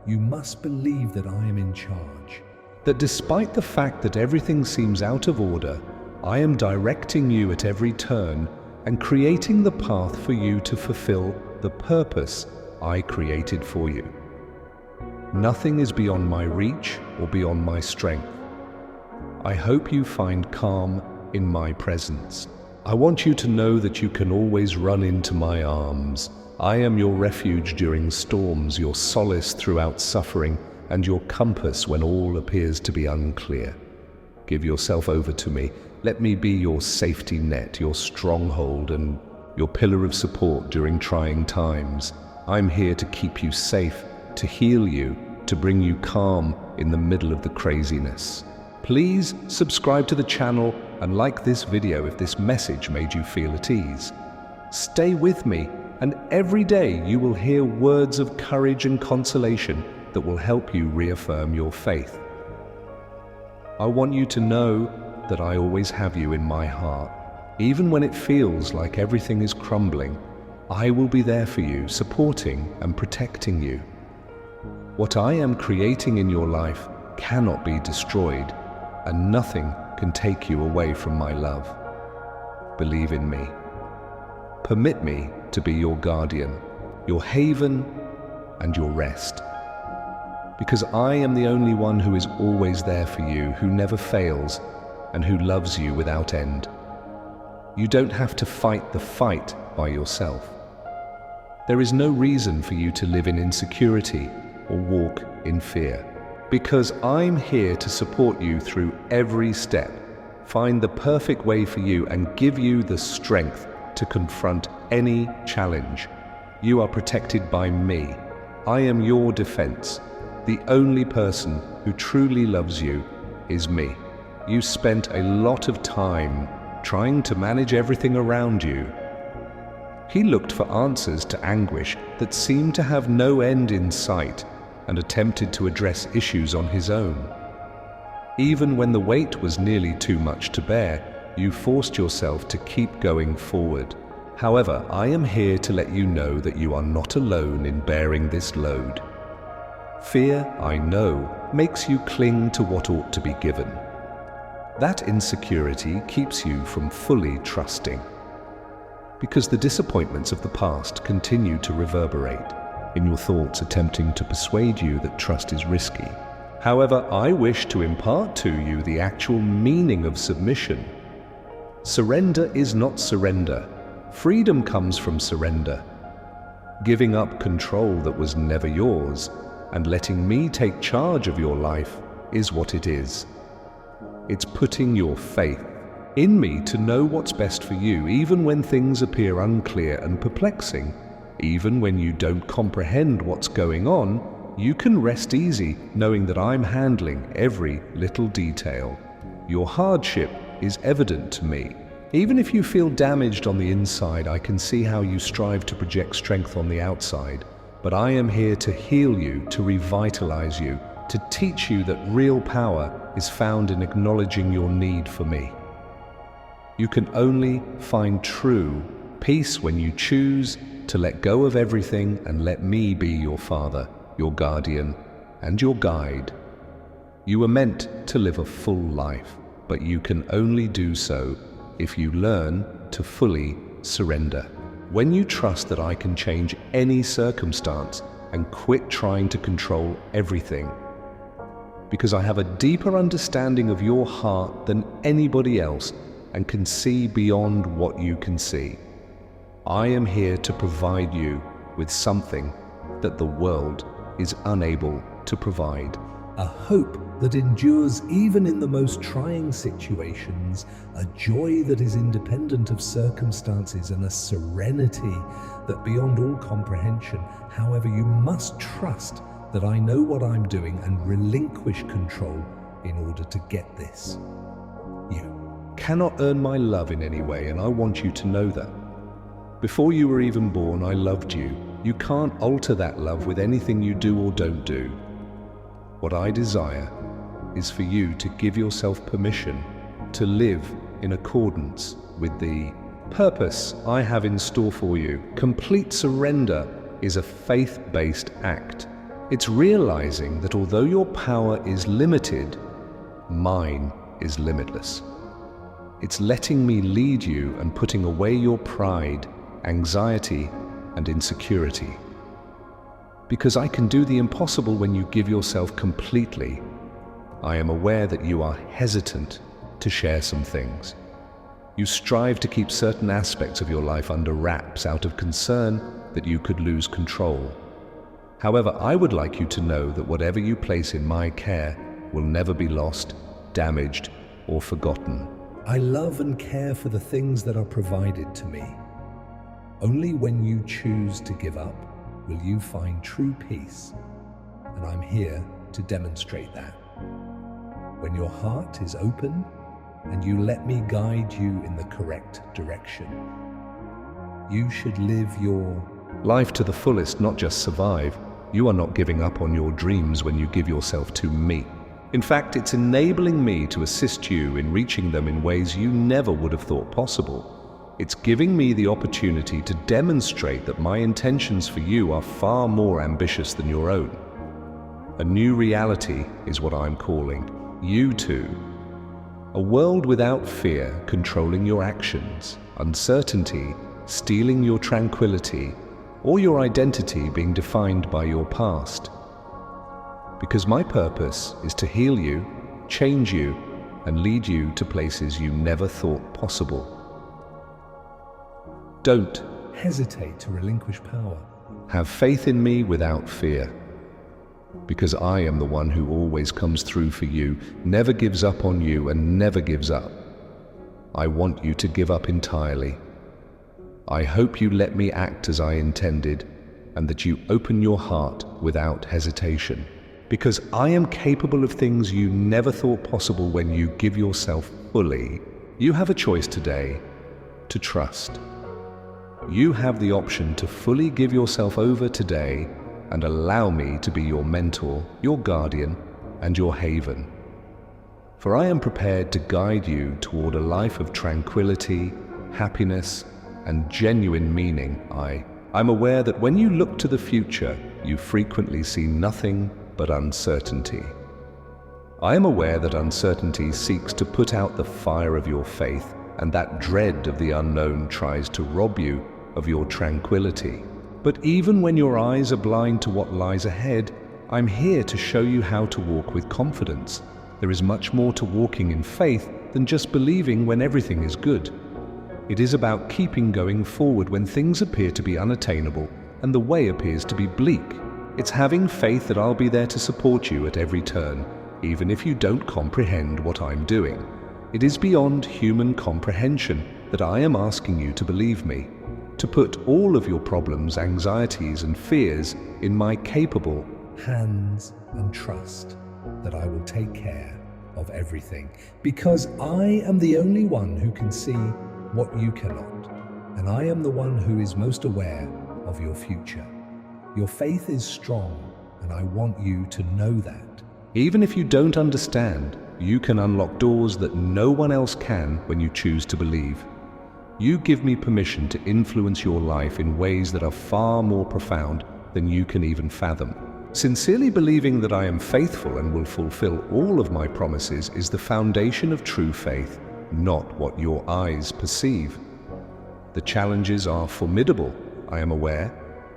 You must believe that I am in charge. That despite the fact that everything seems out of order, I am directing you at every turn and creating the path for you to fulfill the purpose I created for you. Nothing is beyond my reach or beyond my strength. I hope you find calm in my presence. I want you to know that you can always run into my arms. I am your refuge during storms, your solace throughout suffering, and your compass when all appears to be unclear. Give yourself over to me. Let me be your safety net, your stronghold, and your pillar of support during trying times. I'm here to keep you safe, to heal you, to bring you calm in the middle of the craziness. Please subscribe to the channel and like this video if this message made you feel at ease. Stay with me, and every day you will hear words of courage and consolation that will help you reaffirm your faith. I want you to know that I always have you in my heart. Even when it feels like everything is crumbling, I will be there for you, supporting and protecting you. What I am creating in your life cannot be destroyed, and nothing can take you away from my love. Believe in me. Permit me to be your guardian, your haven, and your rest. Because I am the only one who is always there for you, who never fails, and who loves you without end. You don't have to fight the fight by yourself. There is no reason for you to live in insecurity or walk in fear, because I'm here to support you through every step, find the perfect way for you, and give you the strength to confront any challenge. You are protected by me. I am your defense. The only person who truly loves you is me. You spent a lot of time trying to manage everything around you. He looked for answers to anguish that seemed to have no end in sight and attempted to address issues on his own. Even when the weight was nearly too much to bear, you forced yourself to keep going forward. However, I am here to let you know that you are not alone in bearing this load. Fear, I know, makes you cling to what ought to be given. That insecurity keeps you from fully trusting, because the disappointments of the past continue to reverberate in your thoughts, attempting to persuade you that trust is risky. However, I wish to impart to you the actual meaning of submission. Surrender is not surrender. Freedom comes from surrender. Giving up control that was never yours and letting me take charge of your life is what it is. It's putting your faith in me to know what's best for you, even when things appear unclear and perplexing. Even when you don't comprehend what's going on, you can rest easy knowing that I'm handling every little detail. Your hardship is evident to me. Even if you feel damaged on the inside, I can see how you strive to project strength on the outside. But I am here to heal you, to revitalize you, to teach you that real power is found in acknowledging your need for me. You can only find true peace when you choose to let go of everything and let me be your father, your guardian, and your guide. You were meant to live a full life, but you can only do so if you learn to fully surrender. When you trust that I can change any circumstance and quit trying to control everything, because I have a deeper understanding of your heart than anybody else and can see beyond what you can see. I am here to provide you with something that the world is unable to provide. A hope that endures even in the most trying situations, a joy that is independent of circumstances, and a serenity that beyond all comprehension. However, you must trust that I know what I'm doing and relinquish control in order to get this. You cannot earn my love in any way, and I want you to know that. Before you were even born, I loved you. You can't alter that love with anything you do or don't do. What I desire is for you to give yourself permission to live in accordance with the purpose I have in store for you. Complete surrender is a faith-based act. It's realizing that although your power is limited, mine is limitless. It's letting me lead you and putting away your pride, anxiety, and insecurity. Because I can do the impossible when you give yourself completely. I am aware that you are hesitant to share some things. You strive to keep certain aspects of your life under wraps out of concern that you could lose control. However, I would like you to know that whatever you place in my care will never be lost, damaged, or forgotten. I love and care for the things that are provided to me. Only when you choose to give up will you find true peace, and I'm here to demonstrate that. When your heart is open and you let me guide you in the correct direction, you should live your life to the fullest, not just survive. You are not giving up on your dreams when you give yourself to me. In fact, it's enabling me to assist you in reaching them in ways you never would have thought possible. It's giving me the opportunity to demonstrate that my intentions for you are far more ambitious than your own. A new reality is what I'm calling you to. A world without fear controlling your actions, uncertainty stealing your tranquility, or your identity being defined by your past. Because my purpose is to heal you, change you, and lead you to places you never thought possible. Don't hesitate to relinquish power. Have faith in me without fear. Because I am the one who always comes through for you, never gives up on you, and never gives up. I want you to give up entirely. I hope you let me act as I intended, and that you open your heart without hesitation. Because I am capable of things you never thought possible when you give yourself fully. You have a choice today to trust. You have the option to fully give yourself over today and allow me to be your mentor, your guardian, and your haven. For I am prepared to guide you toward a life of tranquility, happiness, and genuine meaning. I'm aware that when you look to the future, you frequently see nothing but uncertainty. I am aware that uncertainty seeks to put out the fire of your faith, and that dread of the unknown tries to rob you of your tranquility. But even when your eyes are blind to what lies ahead, I'm here to show you how to walk with confidence. There is much more to walking in faith than just believing when everything is good. It is about keeping going forward when things appear to be unattainable and the way appears to be bleak. It's having faith that I'll be there to support you at every turn, even if you don't comprehend what I'm doing. It is beyond human comprehension that I am asking you to believe me, to put all of your problems, anxieties, and fears in my capable hands and trust that I will take care of everything. Because I am the only one who can see what you cannot, and I am the one who is most aware of your future. Your faith is strong, and I want you to know that. Even if you don't understand, you can unlock doors that no one else can when you choose to believe. You give me permission to influence your life in ways that are far more profound than you can even fathom. Sincerely believing that I am faithful and will fulfill all of my promises is the foundation of true faith, not what your eyes perceive. The challenges are formidable, I am aware.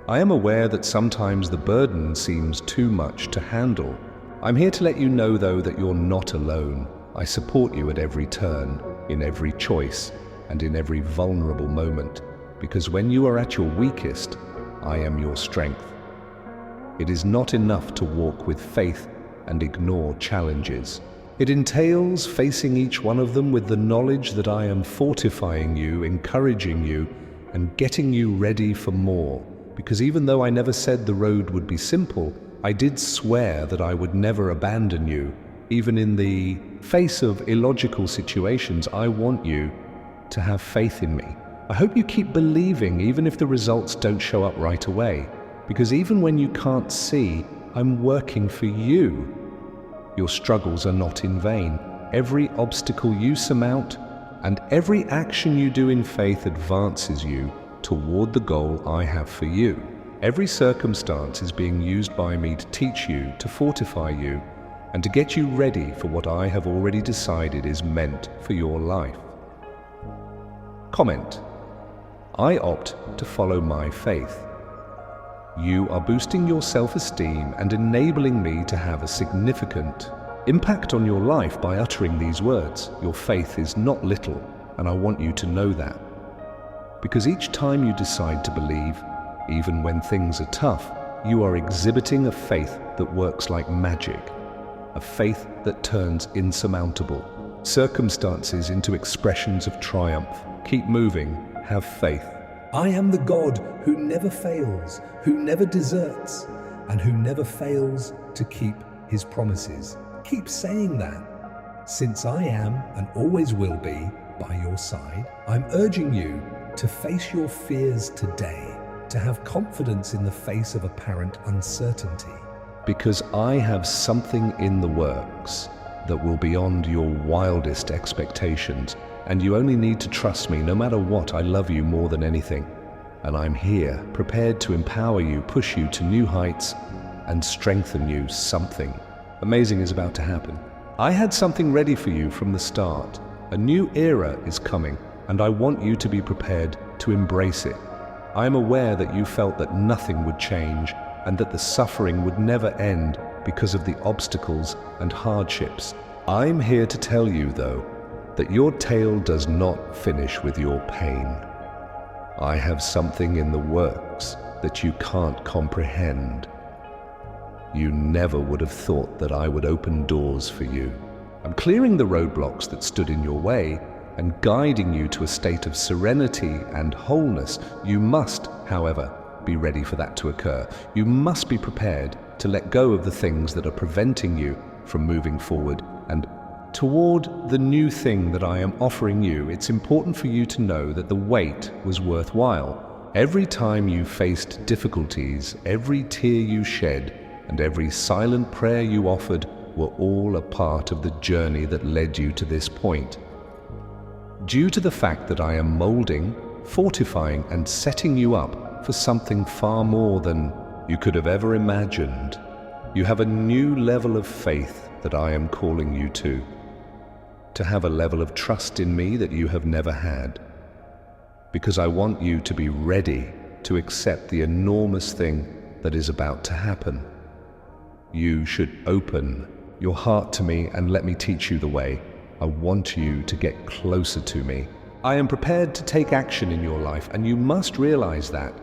I am aware that sometimes the burden seems too much to handle. I'm here to let you know, though, that you're not alone. I support you at every turn, in every choice, and in every vulnerable moment, because when you are at your weakest, I am your strength. It is not enough to walk with faith and ignore challenges. It entails facing each one of them with the knowledge that I am fortifying you, encouraging you, and getting you ready for more. Because even though I never said the road would be simple, I did swear that I would never abandon you. Even in the face of illogical situations, I want you to have faith in me. I hope you keep believing even if the results don't show up right away, because even when you can't see, I'm working for you. Your struggles are not in vain. Every obstacle you surmount and every action you do in faith advances you toward the goal I have for you. Every circumstance is being used by me to teach you, to fortify you, and to get you ready for what I have already decided is meant for your life. Comment: I opt to follow my faith. You are boosting your self-esteem and enabling me to have a significant impact on your life by uttering these words. Your faith is not little, and I want you to know that. Because each time you decide to believe, even when things are tough, you are exhibiting a faith that works like magic, a faith that turns insurmountable circumstances into expressions of triumph. Keep moving, have faith. I am the God who never fails, who never deserts, and who never fails to keep his promises. Keep saying that. Since I am and always will be by your side, I'm urging you to face your fears today. to have confidence in the face of apparent uncertainty. Because I have something in the works that will be beyond your wildest expectations, and you only need to trust me no matter what. I love you more than anything, and I'm here, prepared to empower you, push you to new heights, and strengthen you. Something amazing is about to happen. I had something ready for you from the start. A new era is coming, and I want you to be prepared to embrace it. I am aware that you felt that nothing would change and that the suffering would never end because of the obstacles and hardships. I'm here to tell you, though, that your tale does not finish with your pain. I have something in the works that you can't comprehend. You never would have thought that I would open doors for you. I'm clearing the roadblocks that stood in your way and guiding you to a state of serenity and wholeness. You must, however, be ready for that to occur. You must be prepared to let go of the things that are preventing you from moving forward and toward the new thing that I am offering you. It's important for you to know that the wait was worthwhile. Every time you faced difficulties, every tear you shed, and every silent prayer you offered were all a part of the journey that led you to this point. Due to the fact that I am molding, fortifying, and setting you up for something far more than you could have ever imagined, you have a new level of faith that I am calling you to have a level of trust in me that you have never had, because I want you to be ready to accept the enormous thing that is about to happen. You should open your heart to me and let me teach you the way. I want you to get closer to me. I am prepared to take action in your life, and you must realize that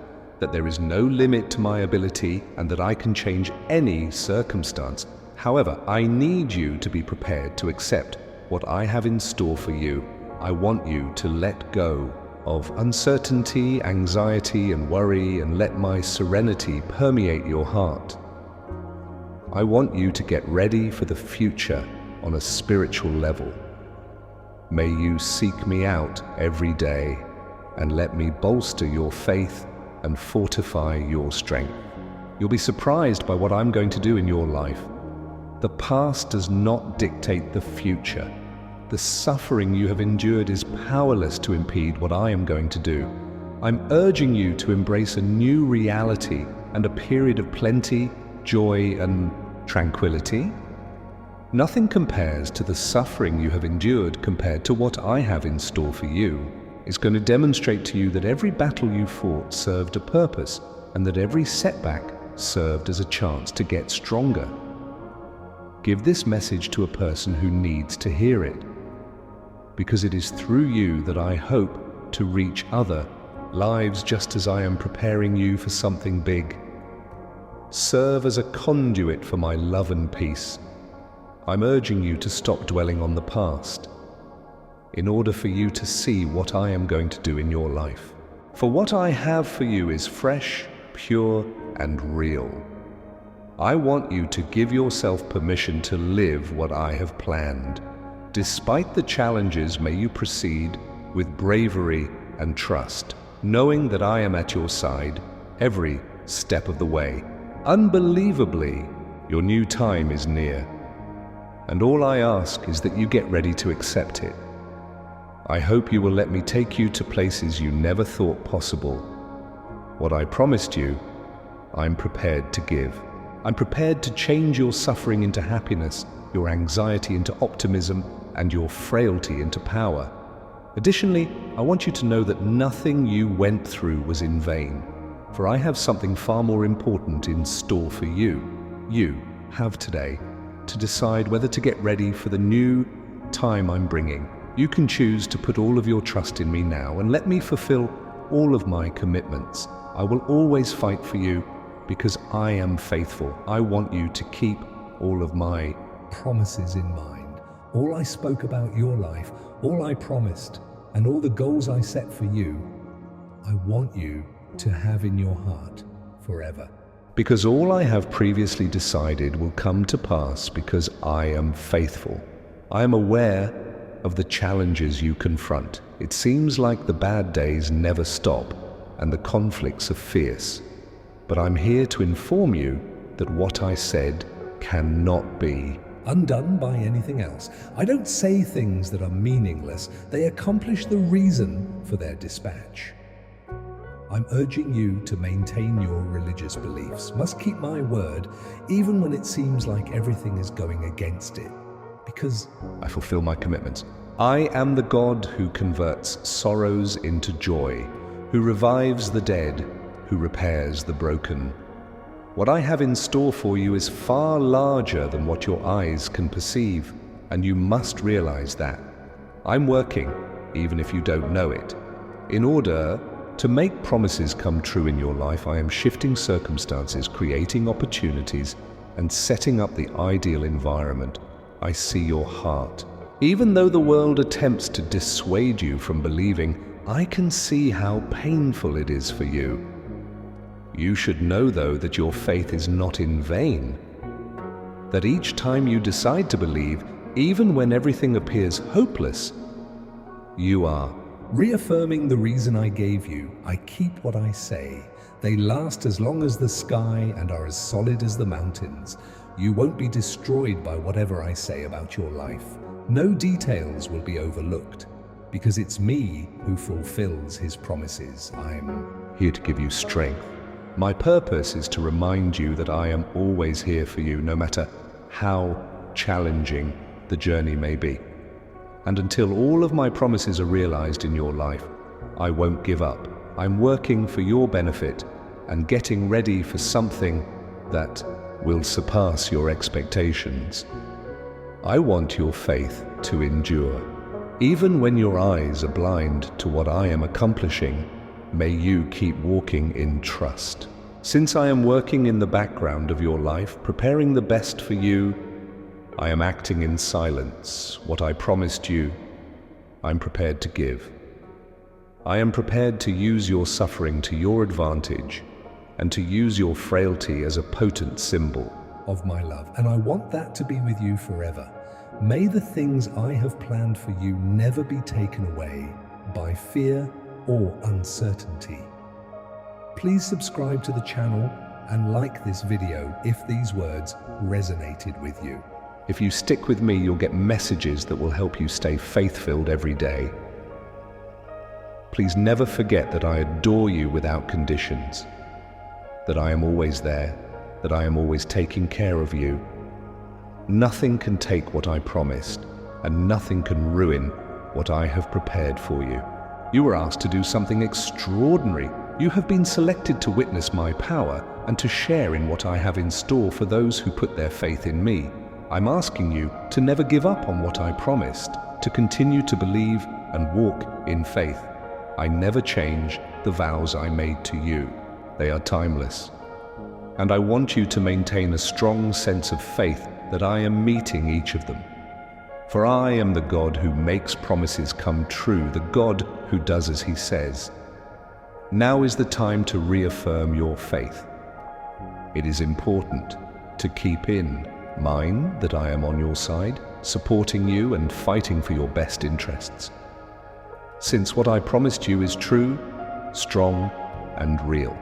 there is no limit to my ability and that I can change any circumstance. However, I need you to be prepared to accept what I have in store for you. I want you to let go of uncertainty, anxiety, and worry, and let my serenity permeate your heart. I want you to get ready for the future on a spiritual level. May you seek me out every day and let me bolster your faith and fortify your strength. You'll be surprised by what I'm going to do in your life. The past does not dictate the future. The suffering you have endured is powerless to impede what I am going to do. I'm urging you to embrace a new reality and a period of plenty, joy, and tranquility. Nothing compares to the suffering you have endured compared to what I have in store for you. It's going to demonstrate to you that every battle you fought served a purpose, and that every setback served as a chance to get stronger. Give this message to a person who needs to hear it, because it is through you that I hope to reach other lives, just as I am preparing you for something big. Serve as a conduit for my love and peace. I'm urging you to stop dwelling on the past in order for you to see what I am going to do in your life. For what I have for you is fresh, pure, and real. I want you to give yourself permission to live what I have planned. Despite the challenges, may you proceed with bravery and trust, knowing that I am at your side every step of the way. Unbelievably, your new time is near, and all I ask is that you get ready to accept it. I hope you will let me take you to places you never thought possible. What I promised you, I'm prepared to give. I'm prepared to change your suffering into happiness, your anxiety into optimism, and your frailty into power. Additionally, I want you to know that nothing you went through was in vain, for I have something far more important in store for you. You have today to decide whether to get ready for the new time I'm bringing. You can choose to put all of your trust in me now and let me fulfill all of my commitments. I will always fight for you because I am faithful. I want you to keep all of my promises in mind. All I spoke about your life, all I promised, and all the goals I set for you, I want you to have in your heart forever. Because all I have previously decided will come to pass because I am faithful. I am aware of the challenges you confront. It seems like the bad days never stop, and the conflicts are fierce. But I'm here to inform you that what I said cannot be undone by anything else. I don't say things that are meaningless. They accomplish the reason for their dispatch. I'm urging you to maintain your religious beliefs. Must keep my word, even when it seems like everything is going against it. Because I fulfill my commitments. I am the God who converts sorrows into joy, who revives the dead, who repairs the broken. What I have in store for you is far larger than what your eyes can perceive, and you must realize that. I'm working, even if you don't know it. In order to make promises come true in your life, I am shifting circumstances, creating opportunities, and setting up the ideal environment. I see your heart. Even though the world attempts to dissuade you from believing, I can see how painful it is for you. You should know, though, that your faith is not in vain. That each time you decide to believe, even when everything appears hopeless, you are reaffirming the reason I gave you. I keep what I say. They last as long as the sky and are as solid as the mountains. You won't be destroyed by whatever I say about your life. No details will be overlooked, because it's me who fulfills his promises. I'm here to give you strength. My purpose is to remind you that I am always here for you, no matter how challenging the journey may be. And until all of my promises are realized in your life, I won't give up. I'm working for your benefit and getting ready for something that will surpass your expectations. I want your faith to endure. Even when your eyes are blind to what I am accomplishing, may you keep walking in trust. Since I am working in the background of your life, preparing the best for you, I am acting in silence. What I promised you, I'm prepared to give. I am prepared to use your suffering to your advantage and to use your frailty as a potent symbol of my love, and I want that to be with you forever. May the things I have planned for you never be taken away by fear or uncertainty. Please subscribe to the channel and like this video if these words resonated with you. If you stick with me, you'll get messages that will help you stay faith-filled every day. Please never forget that I adore you without conditions, that I am always there, that I am always taking care of you. Nothing can take what I promised, and nothing can ruin what I have prepared for you. You were asked to do something extraordinary. You have been selected to witness my power and to share in what I have in store for those who put their faith in me. I'm asking you to never give up on what I promised, to continue to believe and walk in faith. I never change the vows I made to you. They are timeless. And I want you to maintain a strong sense of faith that I am meeting each of them. For I am the God who makes promises come true, the God who does as he says. Now is the time to reaffirm your faith. It is important to keep in mind that I am on your side, supporting you and fighting for your best interests. Since what I promised you is true, strong, and real.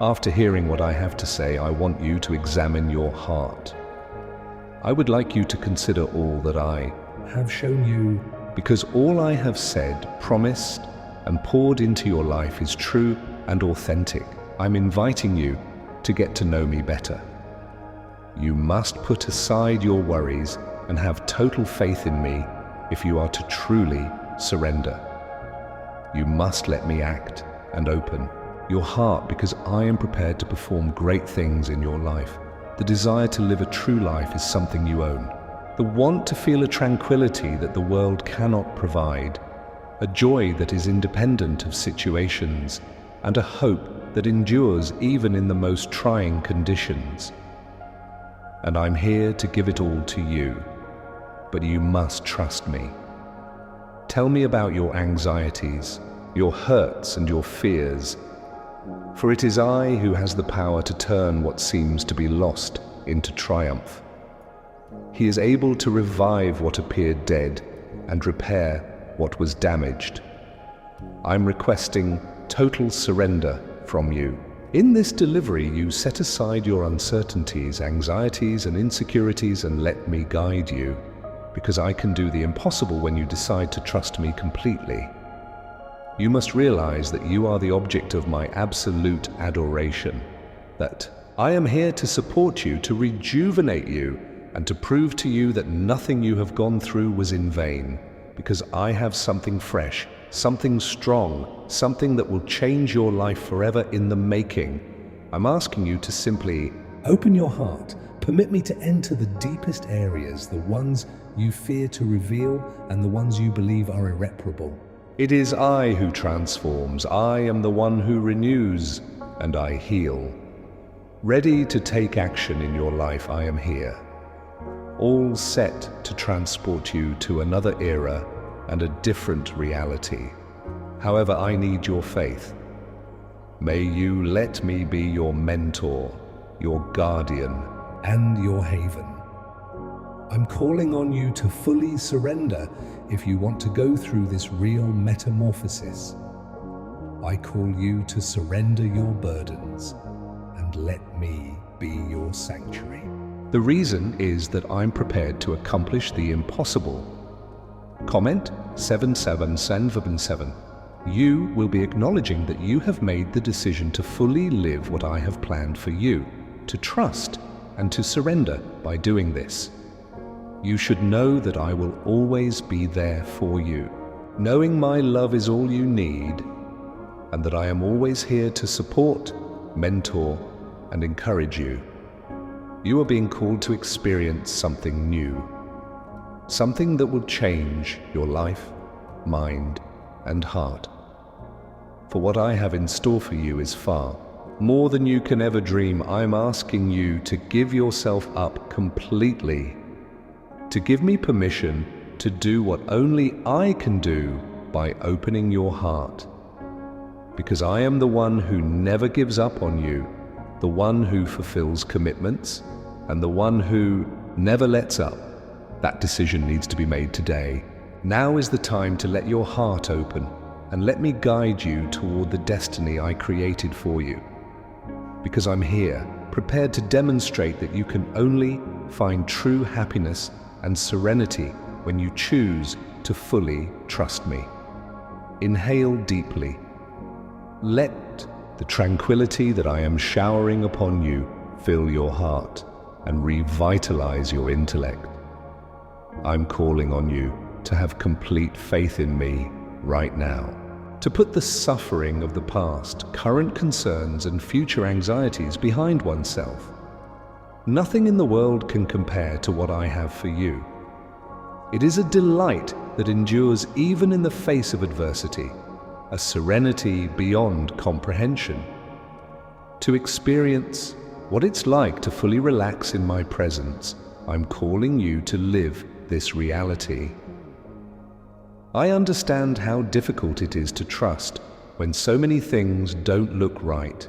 After hearing what I have to say, I want you to examine your heart. I would like you to consider all that I have shown you, because all I have said, promised, and poured into your life is true and authentic. I'm inviting you to get to know me better. You must put aside your worries and have total faith in me if you are to truly surrender. You must let me act and open your heart, because I am prepared to perform great things in your life. The desire to live a true life is something you own. The want to feel a tranquility that the world cannot provide, a joy that is independent of situations, and a hope that endures even in the most trying conditions. And I'm here to give it all to you, but you must trust me. Tell me about your anxieties, your hurts, and your fears, for it is I who has the power to turn what seems to be lost into triumph. He is able to revive what appeared dead and repair what was damaged. I'm requesting total surrender from you. In this delivery, you set aside your uncertainties, anxieties, and insecurities and let me guide you, because I can do the impossible when you decide to trust me completely. You must realize that you are the object of my absolute adoration, that I am here to support you, to rejuvenate you, and to prove to you that nothing you have gone through was in vain, because I have something fresh, something strong, something that will change your life forever in the making. I'm asking you to simply open your heart. Permit me to enter the deepest areas, the ones you fear to reveal and the ones you believe are irreparable. It is I who transforms. I am the one who renews, and I heal. Ready to take action in your life, I am here. All set to transport you to another era and a different reality. However, I need your faith. May you let me be your mentor, your guardian, and your haven. I'm calling on you to fully surrender if you want to go through this real metamorphosis. I call you to surrender your burdens and let me be your sanctuary. The reason is that I'm prepared to accomplish the impossible. Comment 7777. You will be acknowledging that you have made the decision to fully live what I have planned for you, to trust and to surrender by doing this. You should know that I will always be there for you, knowing my love is all you need, and that I am always here to support, mentor, and encourage you. You are being called to experience something new, something that will change your life, mind, and heart. For what I have in store for you is far more than you can ever dream. I'm asking you to give yourself up completely, to give me permission to do what only I can do by opening your heart. Because I am the one who never gives up on you, the one who fulfills commitments, and the one who never lets up. That decision needs to be made today. Now is the time to let your heart open and let me guide you toward the destiny I created for you. Because I'm here, prepared to demonstrate that you can only find true happiness and serenity when you choose to fully trust me. Inhale deeply. Let the tranquility that I am showering upon you fill your heart and revitalize your intellect. I'm calling on you to have complete faith in me right now, to put the suffering of the past, current concerns, and future anxieties behind oneself. Nothing in the world can compare to what I have for you. It is a delight that endures even in the face of adversity, a serenity beyond comprehension. To experience what it's like to fully relax in my presence, I'm calling you to live this reality. I understand how difficult it is to trust when so many things don't look right.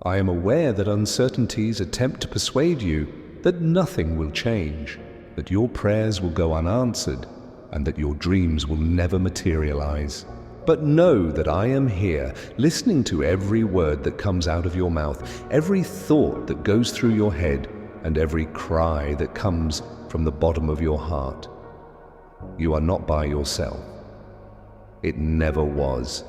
I am aware that uncertainties attempt to persuade you that nothing will change, that your prayers will go unanswered, and that your dreams will never materialize. But know that I am here, listening to every word that comes out of your mouth, every thought that goes through your head, and every cry that comes from the bottom of your heart. You are not by yourself. It never was.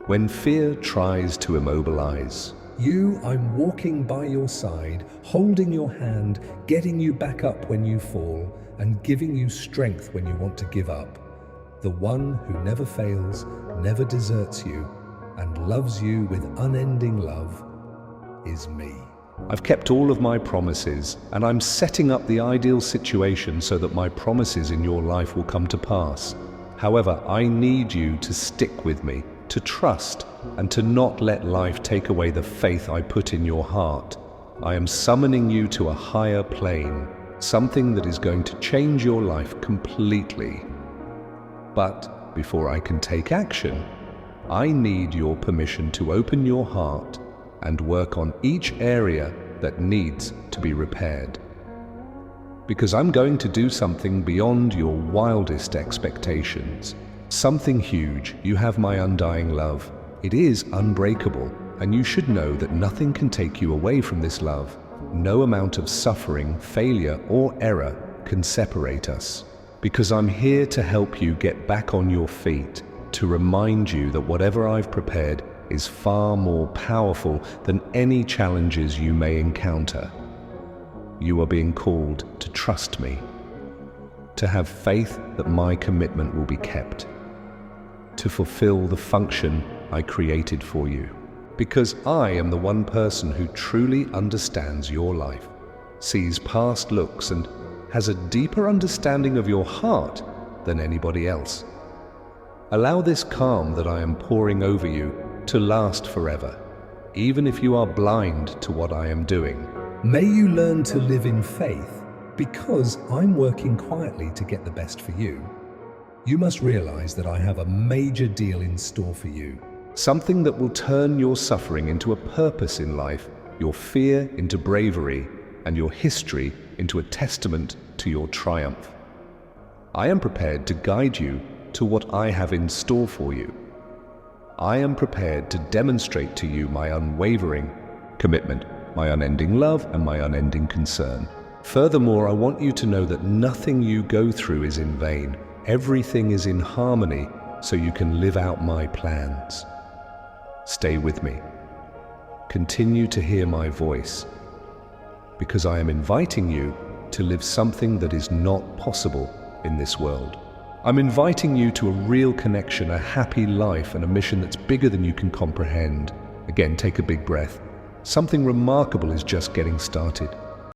When fear tries to immobilize, I'm walking by your side, holding your hand, getting you back up when you fall, and giving you strength when you want to give up. The one who never fails, never deserts you, and loves you with unending love is me. I've kept all of my promises, and I'm setting up the ideal situation so that my promises in your life will come to pass. However, I need you to stick with me, to trust, and to not let life take away the faith I put in your heart. I am summoning you to a higher plane, something that is going to change your life completely. But before I can take action, I need your permission to open your heart and work on each area that needs to be repaired. Because I'm going to do something beyond your wildest expectations. Something huge. You have my undying love. It is unbreakable, and you should know that nothing can take you away from this love. No amount of suffering, failure, or error can separate us. Because I'm here to help you get back on your feet, to remind you that whatever I've prepared is far more powerful than any challenges you may encounter. You are being called to trust me, to have faith that my commitment will be kept, to fulfill the function I created for you. Because I am the one person who truly understands your life, sees past looks, and has a deeper understanding of your heart than anybody else. Allow this calm that I am pouring over you to last forever, even if you are blind to what I am doing. May you learn to live in faith, because I'm working quietly to get the best for you. You must realize that I have a major deal in store for you. Something that will turn your suffering into a purpose in life, your fear into bravery, and your history into a testament to your triumph. I am prepared to guide you to what I have in store for you. I am prepared to demonstrate to you my unwavering commitment, my unending love, and my unending concern. Furthermore, I want you to know that nothing you go through is in vain. Everything is in harmony, so you can live out my plans. Stay with me. Continue to hear my voice, because I am inviting you to live something that is not possible in this world. I'm inviting you to a real connection, a happy life, and a mission that's bigger than you can comprehend. Again, take a big breath. Something remarkable is just getting started.